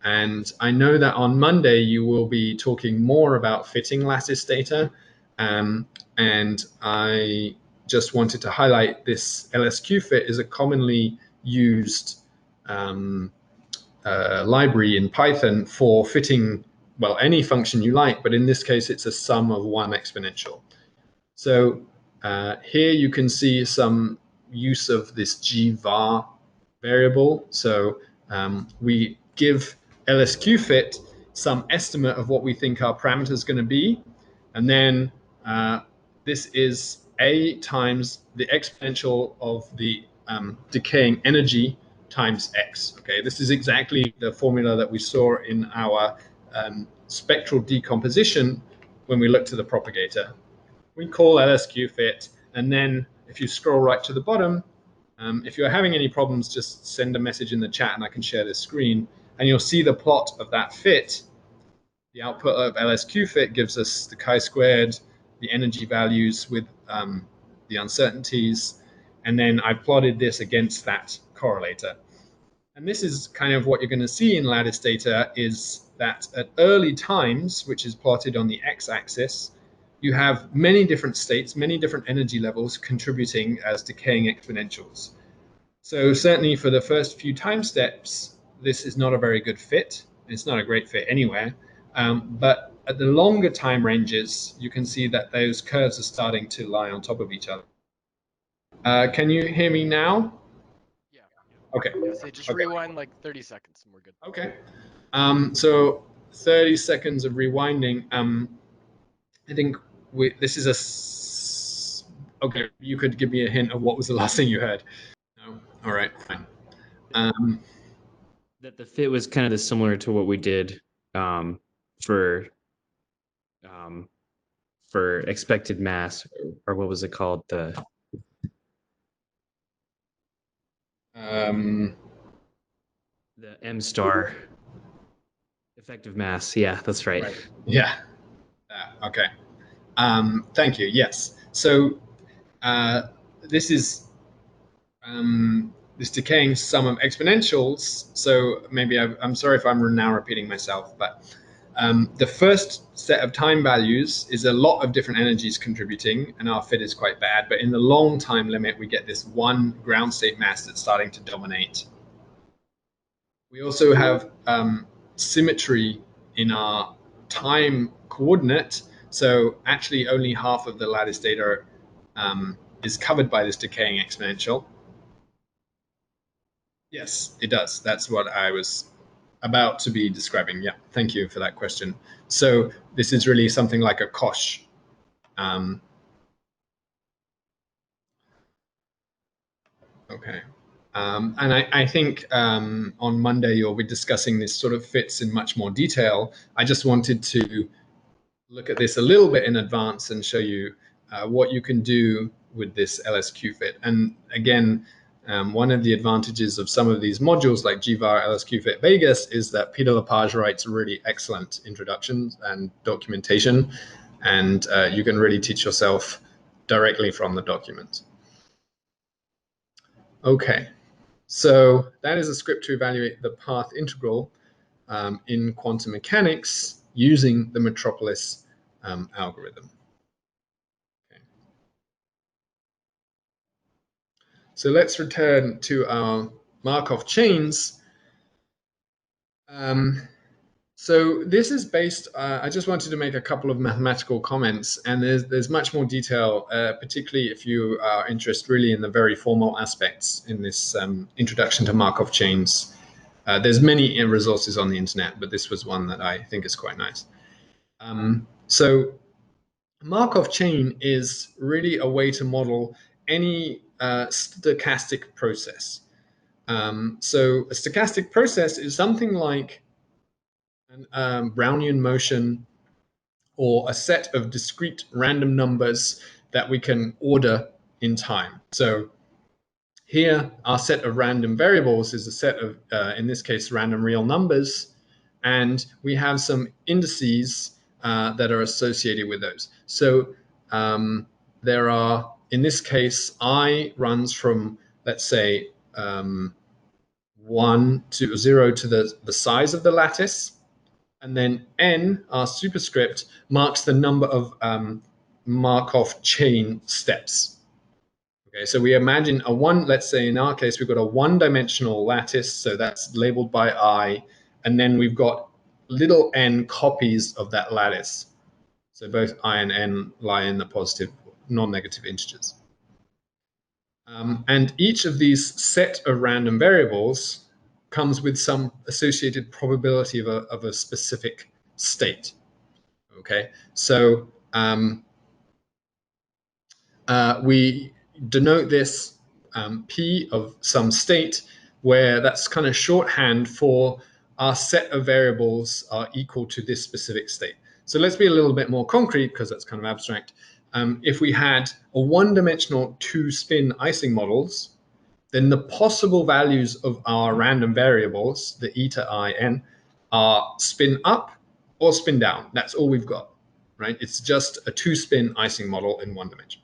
And I know that on Monday you will be talking more about fitting lattice data, and I just wanted to highlight this LSQFit is a commonly used library in Python for fitting, well, any function you like, but in this case, it's a sum of one exponential. So here you can see some use of this gvar variable. So we give LSQ fit some estimate of what we think our parameter is going to be, and then this is A times the exponential of the decaying energy times X. Okay, this is exactly the formula that we saw in our spectral decomposition when we looked at the propagator. We call LSQ fit, and then if you scroll right to the bottom, if you're having any problems, just send a message in the chat and I can share this screen, and you'll see the plot of that fit. The output of LSQ fit gives us the chi-squared, the energy values with the uncertainties, and then I've plotted this against that correlator. And this is kind of what you're going to see in lattice data, is that at early times, which is plotted on the x-axis, you have many different states, many different energy levels contributing as decaying exponentials. So certainly for the first few time steps, this is not a very good fit. It's not a great fit anywhere. But at the longer time ranges, you can see that those curves are starting to lie on top of each other. Can you hear me now? Yeah. Okay. Yeah, so just rewind like 30 seconds and we're good. Okay. So 30 seconds of rewinding. I think this is okay, you could give me a hint of what was the last thing you heard. No? All right, fine. That the fit was kind of similar to what we did for expected mass, or what was it called? The M star effective mass. Yeah, that's right. Yeah. Okay. Thank you. Yes. So this is this decaying sum of exponentials. So maybe I'm sorry if I'm now repeating myself, but the first set of time values is a lot of different energies contributing, and our fit is quite bad. But in the long time limit, we get this one ground state mass that's starting to dominate. We also have symmetry in our time coordinate. So actually only half of the lattice data is covered by this decaying exponential. Yes, it does. That's what I was about to be describing. Yeah, thank you for that question. So this is really something like a cosh. Okay. And I think on Monday you'll be discussing this sort of fits in much more detail. I just wanted to look at this a little bit in advance and show you what you can do with this LSQ fit. And again, one of the advantages of some of these modules like GVAR LSQ fit Vegas is that Peter Lepage writes really excellent introductions and documentation, and you can really teach yourself directly from the document. Okay, so that is a script to evaluate the path integral in quantum mechanics using the Metropolis algorithm. Okay. So let's return to our Markov chains. So this is based, I just wanted to make a couple of mathematical comments, and there's much more detail, particularly if you are interested really in the very formal aspects in this introduction to Markov chains. There's many resources on the internet, but this was one that I think is quite nice. So Markov chain is really a way to model any stochastic process. So a stochastic process is something like an Brownian motion or a set of discrete random numbers that we can order in time. So here, our set of random variables is a set of, in this case, random real numbers, and we have some indices that are associated with those. So there are, in this case, I runs from, let's say, 1 to 0 to the size of the lattice, and then n, our superscript, marks the number of Markov chain steps. Okay, so we imagine a one, let's say in our case, we've got a one-dimensional lattice, so that's labeled by I, and then we've got little n copies of that lattice. So both I and n lie in the positive, non-negative integers. And each of these set of random variables comes with some associated probability of a specific state. Okay, so we denote this P of some state, where that's kind of shorthand for our set of variables are equal to this specific state. So let's be a little bit more concrete, because that's kind of abstract. If we had a one-dimensional two-spin Icing models, then the possible values of our random variables, the eta I n, are spin up or spin down. That's all we've got, right? It's just a two-spin Icing model in one dimension.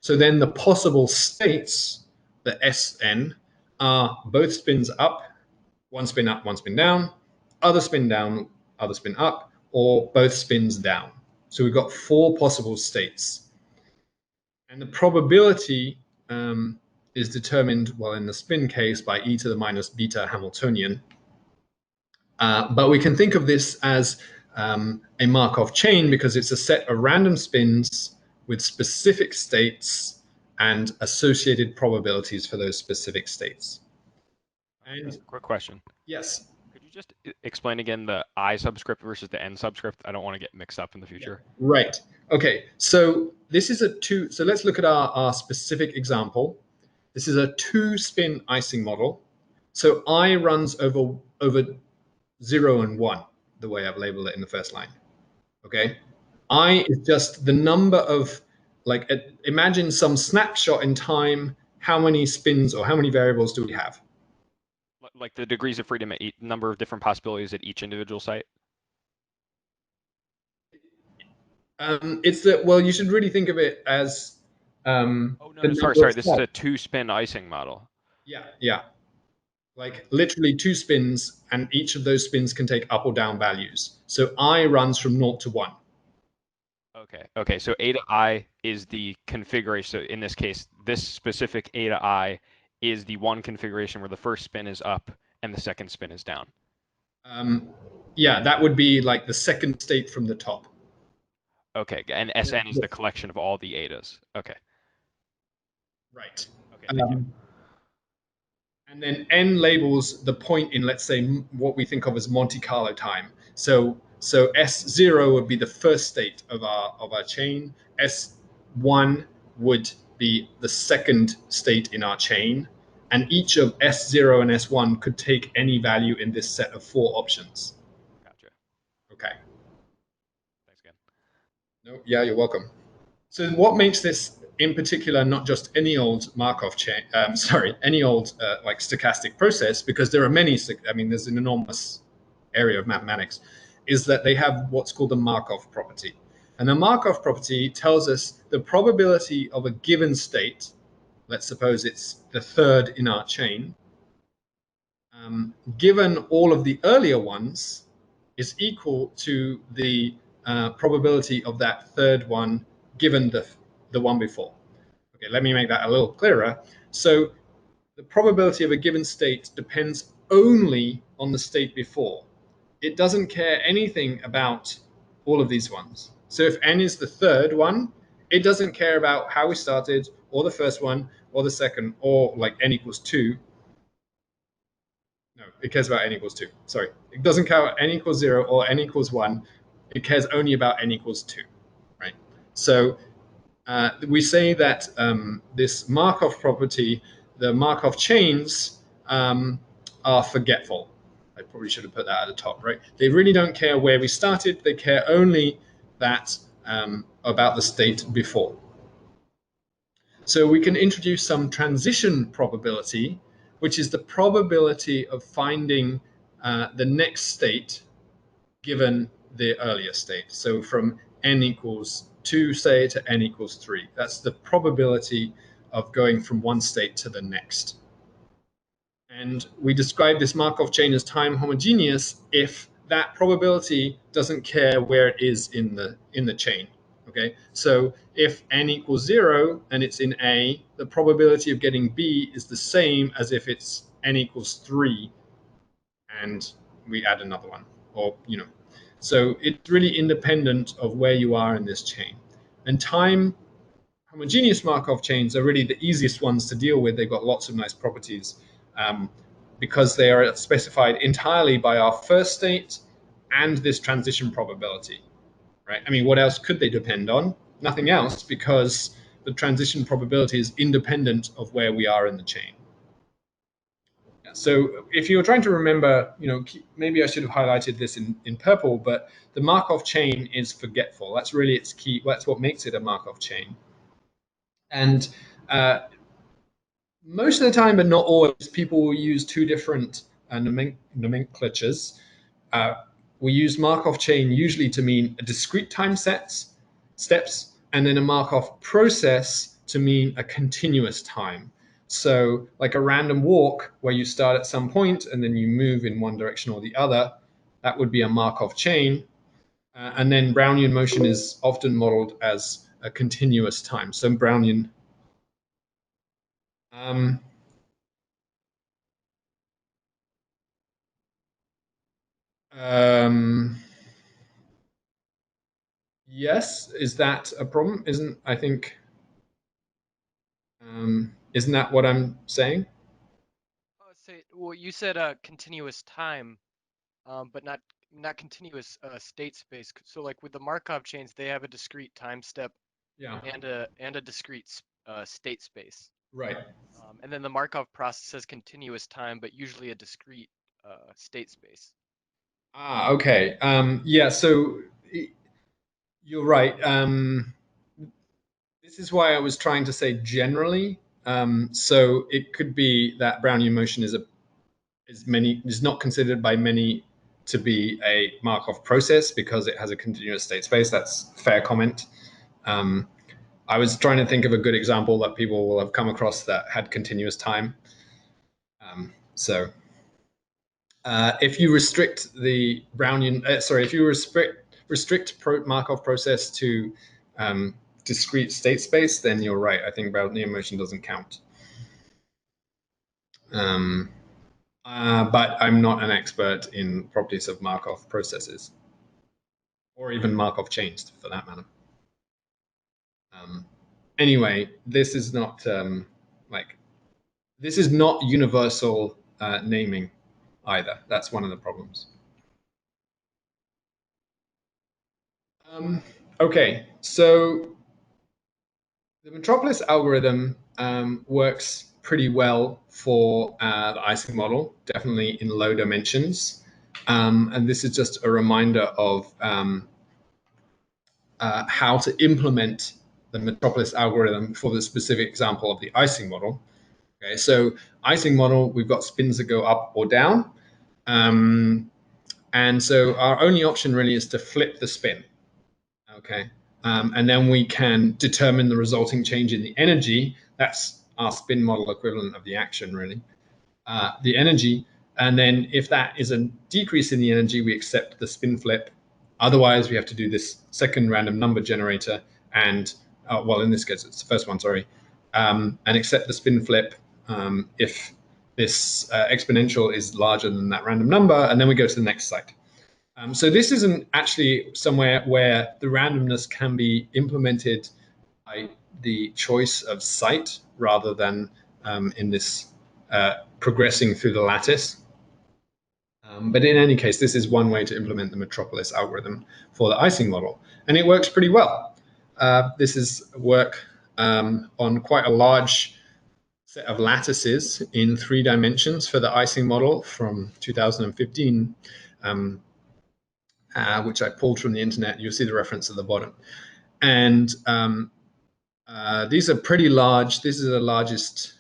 So then the possible states, the Sn, are both spins up, one spin up, one spin down, other spin down, other spin up, or both spins down. So we've got 4 possible states. And the probability is determined, well, in the spin case, by e to the minus beta Hamiltonian. But we can think of this as a Markov chain, because it's a set of random spins with specific states and associated probabilities for those specific states. And quick question. yes. Could you just explain again the I subscript versus the N subscript? I don't want to get mixed up in the future. Right. Okay. So this is a two. So let's look at our specific example. This is a two-spin Icing model. So I runs over 0 and 1, the way I've labeled it in the first line. Okay. I is just the number of, like, imagine some snapshot in time. How many spins or how many variables do we have? Like the degrees of freedom at each number of different possibilities at each individual site? It's that, well, you should really think of it as. Oh, no, sorry. This is a two-spin Icing model. Yeah. Like literally 2 spins, and each of those spins can take up or down values. So I runs from 0 to 1. Okay. So eta I is the configuration. So in this case, this specific eta I is the one configuration where the first spin is up and the second spin is down. Yeah, that would be like the second state from the top. Okay, and Sn is the collection of all the etas. Okay. Right. Okay, thank you. And then n labels the point in, let's say, what we think of as Monte Carlo time. So S0 would be the first state of our chain. S1 would be the second state in our chain. And each of S0 and S1 could take any value in this set of 4 options. Gotcha. Okay. Thanks again. No, yeah, you're welcome. So what makes this in particular not just any old Markov chain, any old like stochastic process, because there are many, I mean, there's an enormous area of mathematics, is that they have what's called the Markov property. And the Markov property tells us the probability of a given state, let's suppose it's the third in our chain, given all of the earlier ones, is equal to the probability of that third one given the one before. Okay, let me make that a little clearer. So the probability of a given state depends only on the state before. It doesn't care anything about all of these ones. So if n is the third one, it doesn't care about how we started, or the first one, or the second, or like n equals 2. No, it cares about n equals 2. Sorry. It doesn't care about n equals 0 or n equals 1. It cares only about n equals 2, right? So we say that this Markov property, the Markov chains, are forgetful. I probably should have put that at the top, right? They really don't care where we started. They care only that about the state before. So we can introduce some transition probability, which is the probability of finding the next state given the earlier state. So from n equals 2, say, to n equals 3. That's the probability of going from one state to the next. And we describe this Markov chain as time homogeneous if that probability doesn't care where it is in the chain. Okay, so if n equals 0 and it's in A, the probability of getting B is the same as if it's n equals 3 and we add another one, or so it's really independent of where you are in this chain. And time homogeneous Markov chains are really the easiest ones to deal with. They've got lots of nice properties. because they are specified entirely by our first state and this transition probability, right? I mean, what else could they depend on? Nothing else, because the transition probability is independent of where we are in the chain. So if you're trying to remember, maybe I should have highlighted this in purple, but the Markov chain is forgetful. That's really its key. That's what makes it a Markov chain. And most of the time, but not always, people will use two different nomenclatures. We use Markov chain usually to mean a discrete time steps, and then a Markov process to mean a continuous time. So like a random walk where you start at some point and then you move in one direction or the other, that would be a Markov chain. And then Brownian motion is often modeled as a continuous time. So Brownian. Yes, is that a problem? Isn't that what I'm saying? Well, you said continuous time, but not continuous state space. So like with the Markov chains, they have a discrete time step Yeah. and a discrete state space. Right. And then the Markov process has continuous time, but usually a discrete state space. Ah, okay. Yeah, so you're right. This is why I was trying to say generally. So it could be that Brownian motion is not considered by many to be a Markov process because it has a continuous state space. That's a fair comment. I was trying to think of a good example that people will have come across that had continuous time. If you restrict the Brownian, if you restrict Markov process to discrete state space, then you're right. I think Brownian motion doesn't count. But I'm not an expert in properties of Markov processes, or even Markov chains, for that matter. Anyway, this is not this is not universal naming either. That's one of the problems. Okay, so the Metropolis algorithm works pretty well for the Icing model, definitely in low dimensions. And this is just a reminder of how to implement the Metropolis algorithm for the specific example of the Icing model. Okay, so Icing model, we've got spins that go up or down. And so our only option really is to flip the spin. Okay. And then we can determine the resulting change in the energy. That's our spin model equivalent of the action, really. The energy. And then if that is a decrease in the energy, we accept the spin flip. Otherwise, we have to do this second random number generator and, well, in this case, it's the first one, sorry, and accept the spin flip if this exponential is larger than that random number. And then we go to the next site. So this isn't actually somewhere where the randomness can be implemented by the choice of site rather than in this progressing through the lattice. But in any case, this is one way to implement the Metropolis algorithm for the Icing model. And it works pretty well. This is work on quite a large set of lattices in 3 dimensions for the Icing model from 2015. Which I pulled from the internet. You'll see the reference at the bottom. And these are pretty large. This is the largest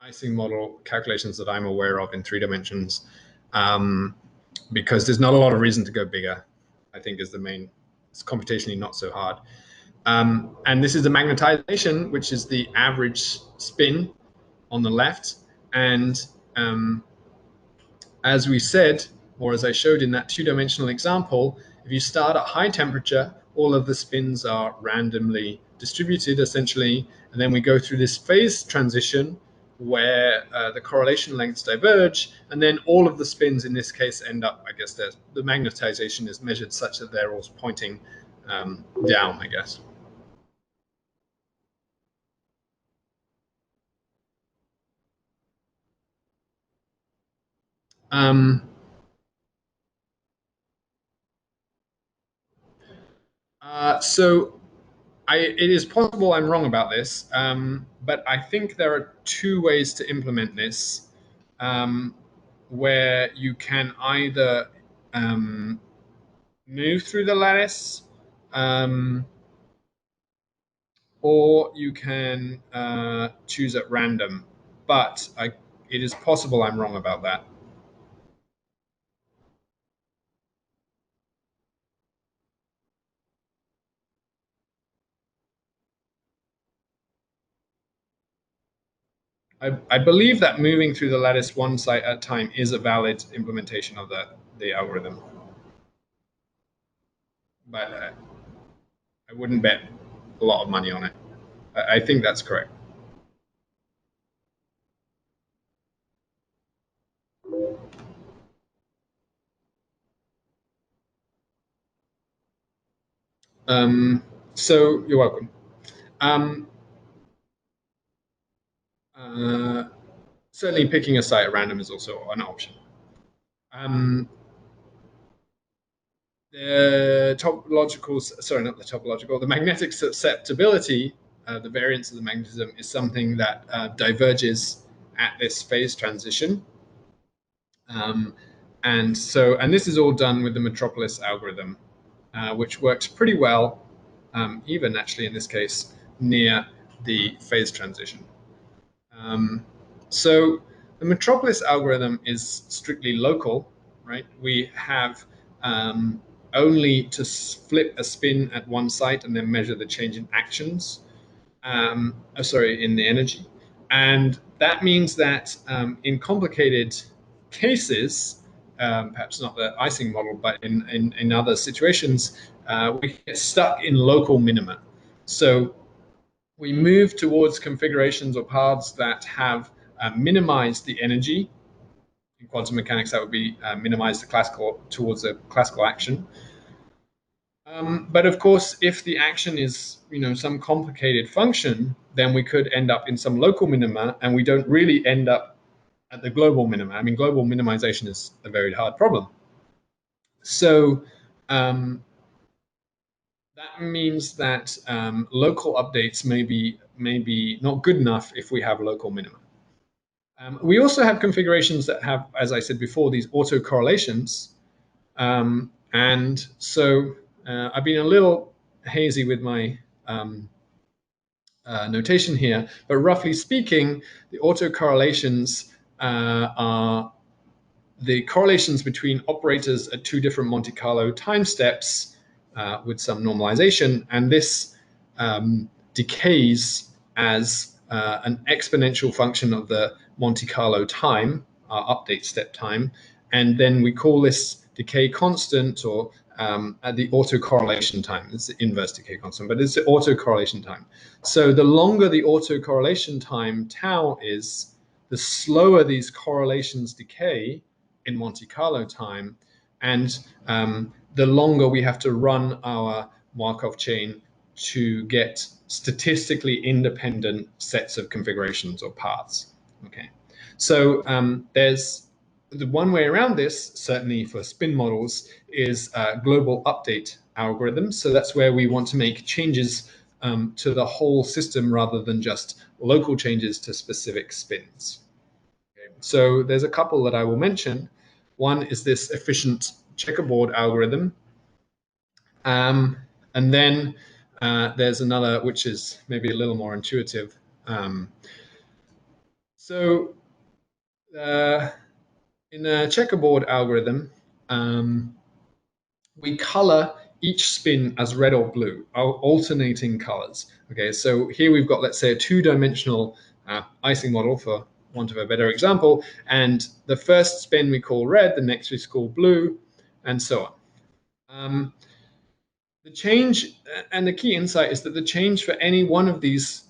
Icing model calculations that I'm aware of in 3 dimensions, because there's not a lot of reason to go bigger, I think is the main. It's computationally not so hard. And this is the magnetization, which is the average spin on the left. And as we said, or as I showed in that 2-dimensional example, if you start at high temperature, all of the spins are randomly distributed, essentially, and then we go through this phase transition where the correlation lengths diverge, and then all of the spins in this case end up, I guess, the magnetization is measured such that they're all pointing down, I guess. So it is possible I'm wrong about this, but I think there are two ways to implement this, where you can either move through the lattice, or you can choose at random. But it is possible I'm wrong about that. I believe that moving through the lattice one site at a time is a valid implementation of the algorithm. But I wouldn't bet a lot of money on it. I think that's correct. So you're welcome. Certainly picking a site at random is also an option. The magnetic susceptibility, the variance of the magnetism, is something that diverges at this phase transition. And this is all done with the Metropolis algorithm, which works pretty well, even actually in this case, near the phase transition. So the Metropolis algorithm is strictly local, right? We have only to flip a spin at one site and then measure the change in actions, in the energy. And that means that in complicated cases, perhaps not the Icing model, but in other situations, we get stuck in local minima. So we move towards configurations or paths that have minimized the energy. In quantum mechanics, that would be minimize the classical towards a classical action. But of course, if the action is some complicated function, then we could end up in some local minima, and we don't really end up at the global minima. I mean, global minimization is a very hard problem. So that means that local updates may be not good enough if we have local minima. We also have configurations that have, as I said before, these autocorrelations. And so I've been a little hazy with my notation here, but roughly speaking, the autocorrelations are the correlations between operators at two different Monte Carlo time steps with some normalization, and this decays as an exponential function of the Monte Carlo time, our update step time, and then we call this decay constant, or at the autocorrelation time. It's the inverse decay constant, but it's the autocorrelation time. So the longer the autocorrelation time tau is, the slower these correlations decay in Monte Carlo time, and the longer we have to run our Markov chain to get statistically independent sets of configurations or paths. Okay, so there's the one way around this, certainly for spin models, is global update algorithms. So that's where we want to make changes to the whole system rather than just local changes to specific spins. Okay. So there's a couple that I will mention. One is this efficient checkerboard algorithm. And then there's another which is maybe a little more intuitive. In a checkerboard algorithm, we color each spin as red or blue, alternating colors. Okay, so here we've got, let's say, a two-dimensional Icing model, for want of a better example, and the first spin we call red, the next we call blue, and so on. The change, and the key insight is that the change for any one of these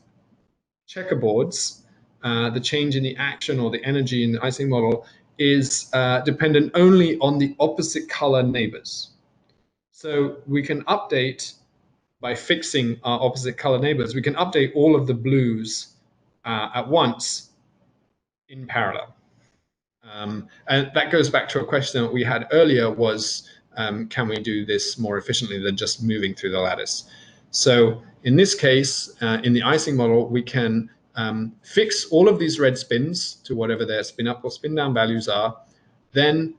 checkerboards, the change in the action or the energy in the Icing model, is dependent only on the opposite color neighbors. So we can update, by fixing our opposite color neighbors, we can update all of the blues at once in parallel. And that goes back to a question that we had earlier was, can we do this more efficiently than just moving through the lattice? So in this case, in the icing model, we can fix all of these red spins to whatever their spin up or spin down values are. Then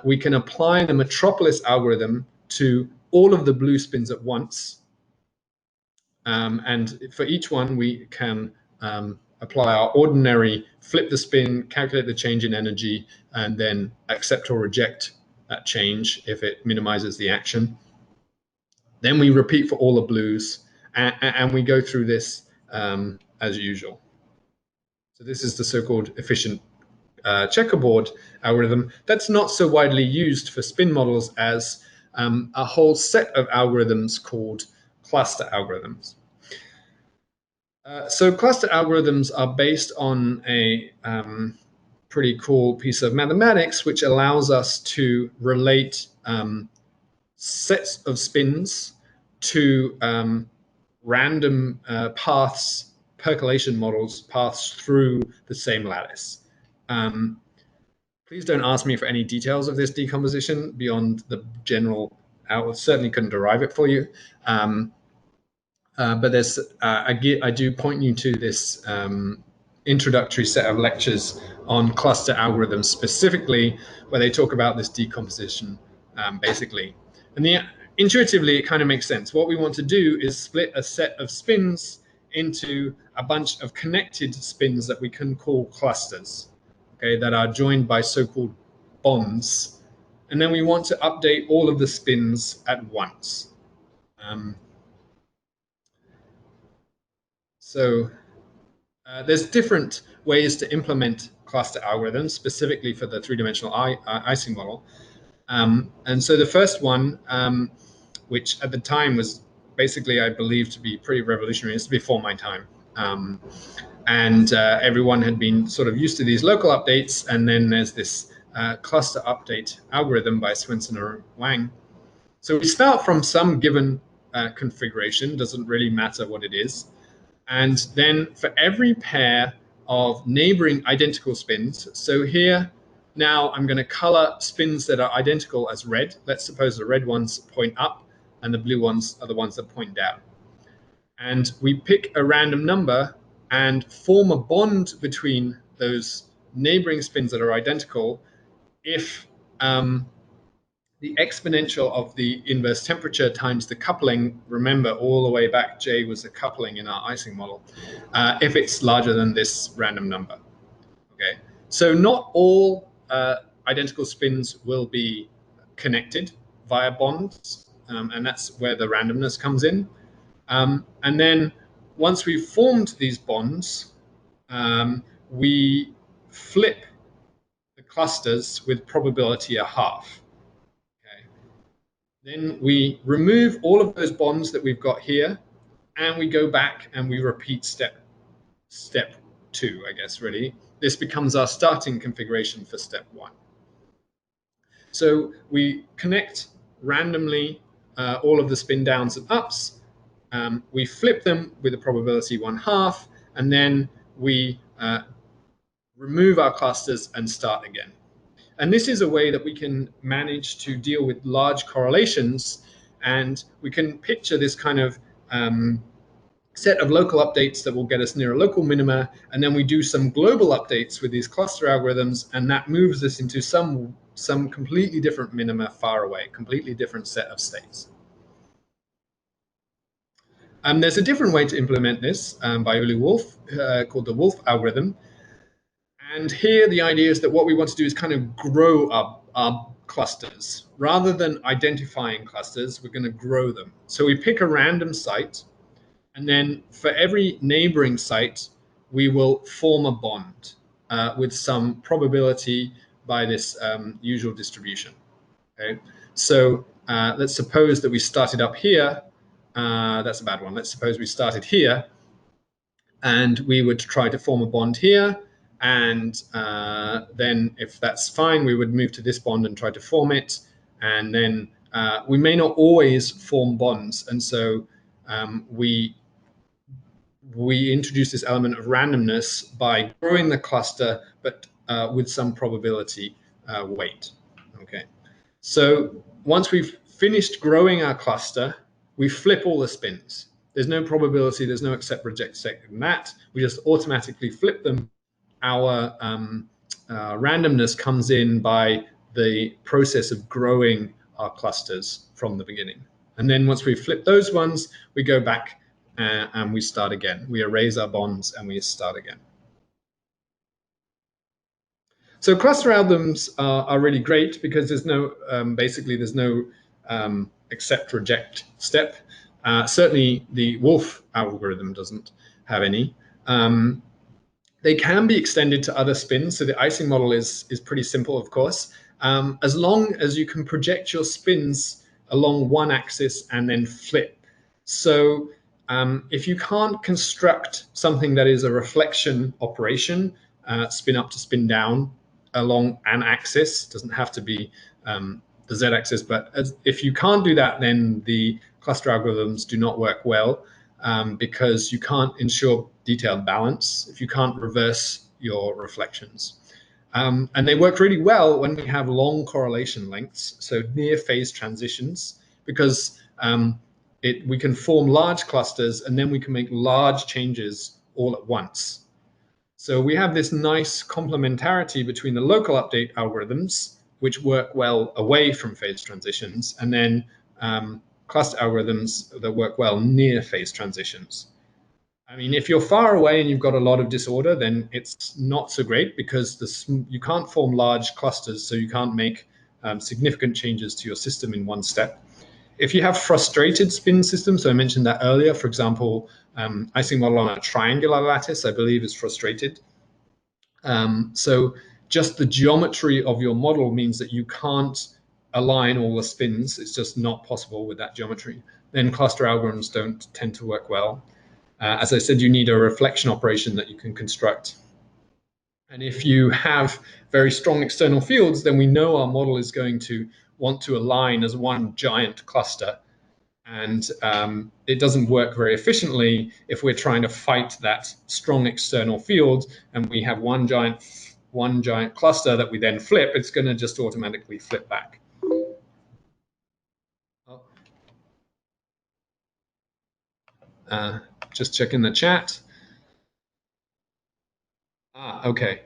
we can apply the Metropolis algorithm to all of the blue spins at once. And for each one, we can apply our ordinary flip the spin, calculate the change in energy, and then accept or reject that change if it minimizes the action. Then we repeat for all the blues, and we go through this as usual. So this is the so-called efficient checkerboard algorithm that's not so widely used for spin models as a whole set of algorithms called cluster algorithms. So cluster algorithms are based on a pretty cool piece of mathematics which allows us to relate sets of spins to random paths, percolation models, paths through the same lattice. Please don't ask me for any details of this decomposition beyond the general. I certainly couldn't derive it for you. But there's, I do point you to this introductory set of lectures on cluster algorithms specifically, where they talk about this decomposition basically. And intuitively, it kind of makes sense. What we want to do is split a set of spins into a bunch of connected spins that we can call clusters, okay, that are joined by so-called bonds. And then we want to update all of the spins at once. So there's different ways to implement cluster algorithms, specifically for the three-dimensional icing model. And so the first one, which at the time was basically, I believe, to be pretty revolutionary, is before my time. And everyone had been sort of used to these local updates. And then there's this cluster update algorithm by Swenson and Wang. So we start from some given configuration, doesn't really matter what it is. And then for every pair of neighboring identical spins, so here now I'm going to color spins that are identical as red. Let's suppose the red ones point up and the blue ones are the ones that point down. And we pick a random number and form a bond between those neighboring spins that are identical if the exponential of the inverse temperature times the coupling, remember all the way back, J was the coupling in our icing model, if it's larger than this random number. Okay, so not all identical spins will be connected via bonds, and that's where the randomness comes in. And then once we've formed these bonds, we flip the clusters with probability a half. Then we remove all of those bonds that we've got here, and we go back and we repeat step 2, I guess, really. This becomes our starting configuration for step 1. So we connect randomly all of the spin downs and ups. We flip them with a probability 1/2, and then we remove our clusters and start again. And this is a way that we can manage to deal with large correlations, and we can picture this kind of set of local updates that will get us near a local minima, and then we do some global updates with these cluster algorithms, and that moves us into some completely different minima far away, completely different set of states. There's a different way to implement this by Uli Wolf called the Wolf algorithm. And here the idea is that what we want to do is kind of grow up our clusters. Rather than identifying clusters, we're going to grow them. So we pick a random site, and then for every neighboring site, we will form a bond with some probability by this usual distribution. Okay? So let's suppose that we started up here. That's a bad one. Let's suppose we started here, and we would try to form a bond here. And then if that's fine, we would move to this bond and try to form it. And then we may not always form bonds. And so we introduce this element of randomness by growing the cluster, but with some probability weight. Okay, so once we've finished growing our cluster, we flip all the spins. There's no probability, there's no accept, reject, set in that. We just automatically flip them. Our randomness comes in by the process of growing our clusters from the beginning. And then once we flip those ones, we go back and we start again. We erase our bonds and we start again. So cluster algorithms are really great because there's no, basically there's no accept, reject step. Certainly the Wolf algorithm doesn't have any. They can be extended to other spins. So the Icing model is pretty simple, of course. As long as you can project your spins along one axis and then flip. So if you can't construct something that is a reflection operation, spin up to spin down along an axis, doesn't have to be the z-axis, but if you can't do that, then the cluster algorithms do not work well. Because you can't ensure detailed balance if you can't reverse your reflections. And they work really well when we have long correlation lengths, so near phase transitions, because we can form large clusters and then we can make large changes all at once. So we have this nice complementarity between the local update algorithms, which work well away from phase transitions, and then cluster algorithms that work well near phase transitions. I mean, if you're far away and you've got a lot of disorder, then it's not so great because you can't form large clusters, so you can't make significant changes to your system in one step. If you have frustrated spin systems, so I mentioned that earlier, for example, Icing model on a triangular lattice, I believe, is frustrated. So just the geometry of your model means that you can't align all the spins. It's just not possible with that geometry. Then cluster algorithms don't tend to work well. As I said, you need a reflection operation that you can construct. And if you have very strong external fields, then we know our model is going to want to align as one giant cluster. And it doesn't work very efficiently if we're trying to fight that strong external field and we have one giant cluster that we then flip. It's going to just automatically flip back. Just checking the chat. Okay.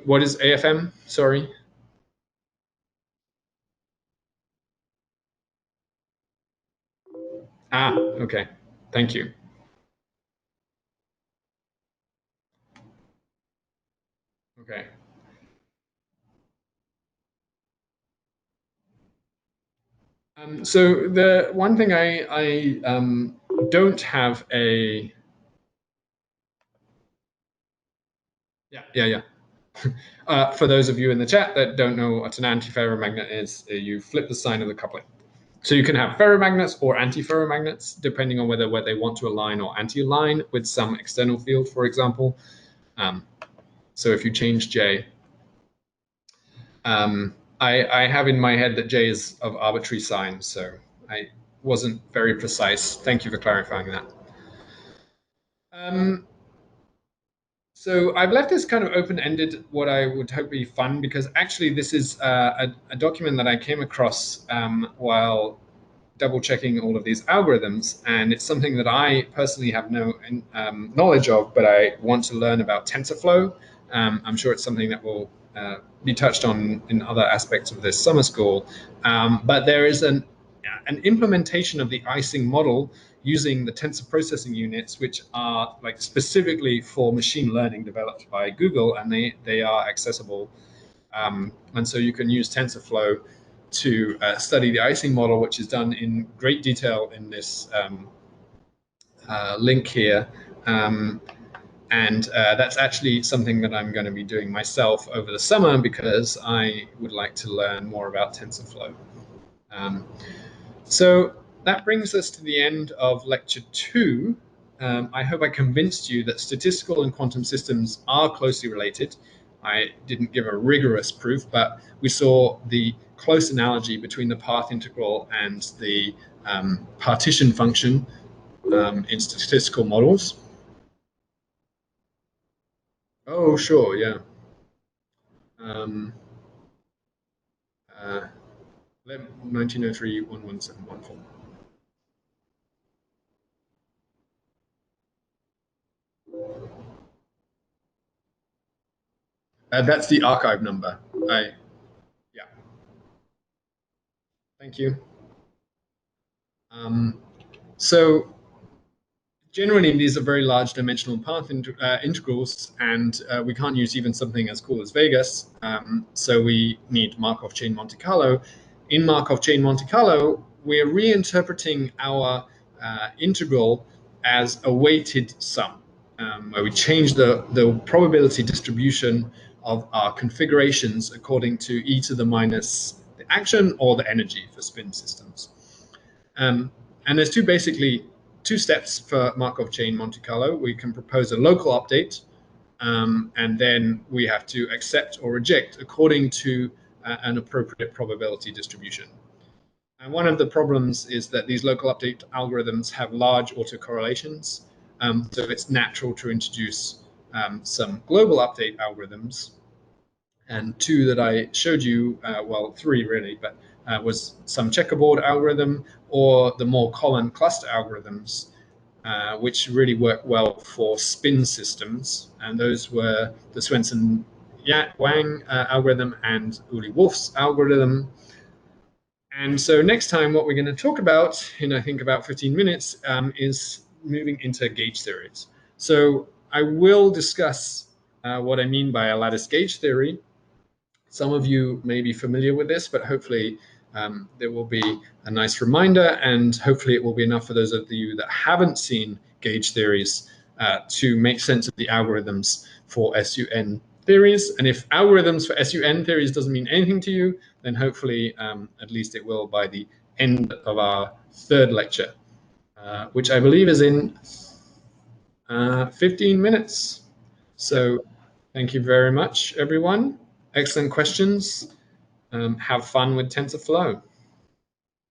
What is AFM? Sorry. Okay. Thank you. Okay. So the one thing I don't have a... Yeah. For those of you in the chat that don't know what an antiferromagnet is, you flip the sign of the coupling. So you can have ferromagnets or antiferromagnets, depending on whether they want to align or anti-align with some external field, for example. So if you change J, I have in my head that J is of arbitrary sign, so I wasn't very precise. Thank you for clarifying that. So I've left this kind of open-ended, what I would hope be fun, because actually this is a document that I came across while double-checking all of these algorithms, and it's something that I personally have no knowledge of, but I want to learn about TensorFlow. I'm sure it's something that will be touched on in other aspects of this summer school, but there is an implementation of the Icing model using the tensor processing units, which are like specifically for machine learning developed by Google, and they are accessible. And so you can use TensorFlow to study the Icing model, which is done in great detail in this link here. And that's actually something that I'm going to be doing myself over the summer because I would like to learn more about TensorFlow. So that brings us to the end of lecture 2. I hope I convinced you that statistical and quantum systems are closely related. I didn't give a rigorous proof, but we saw the close analogy between the path integral and the partition function in statistical models. Oh, sure, yeah. 1903 11714. That's the archive number. Yeah. Thank you. So generally, these are very large dimensional path integrals, and we can't use even something as cool as Vegas. So we need Markov chain Monte Carlo. In Markov chain Monte Carlo, we're reinterpreting our integral as a weighted sum, where we change the probability distribution of our configurations according to e to the minus the action or the energy for spin systems. And there's basically two steps for Markov chain Monte Carlo. We can propose a local update, and then we have to accept or reject according to an appropriate probability distribution. And one of the problems is that these local update algorithms have large autocorrelations, so it's natural to introduce some global update algorithms. And two that I showed you, well, three really, but was some checkerboard algorithm or the more common cluster algorithms, which really work well for spin systems. And those were the Swenson-Wang algorithm and Uli Wolf's algorithm. And so next time, what we're going to talk about in, I think, about 15 minutes is moving into gauge theories. So I will discuss what I mean by a lattice gauge theory. Some of you may be familiar with this, but hopefully there will be a nice reminder, and hopefully it will be enough for those of you that haven't seen gauge theories to make sense of the algorithms for SUN theories. And if algorithms for SUN theories doesn't mean anything to you, then hopefully at least it will by the end of our third lecture, which I believe is in 15 minutes. So thank you very much, everyone. Excellent questions. Have fun with TensorFlow.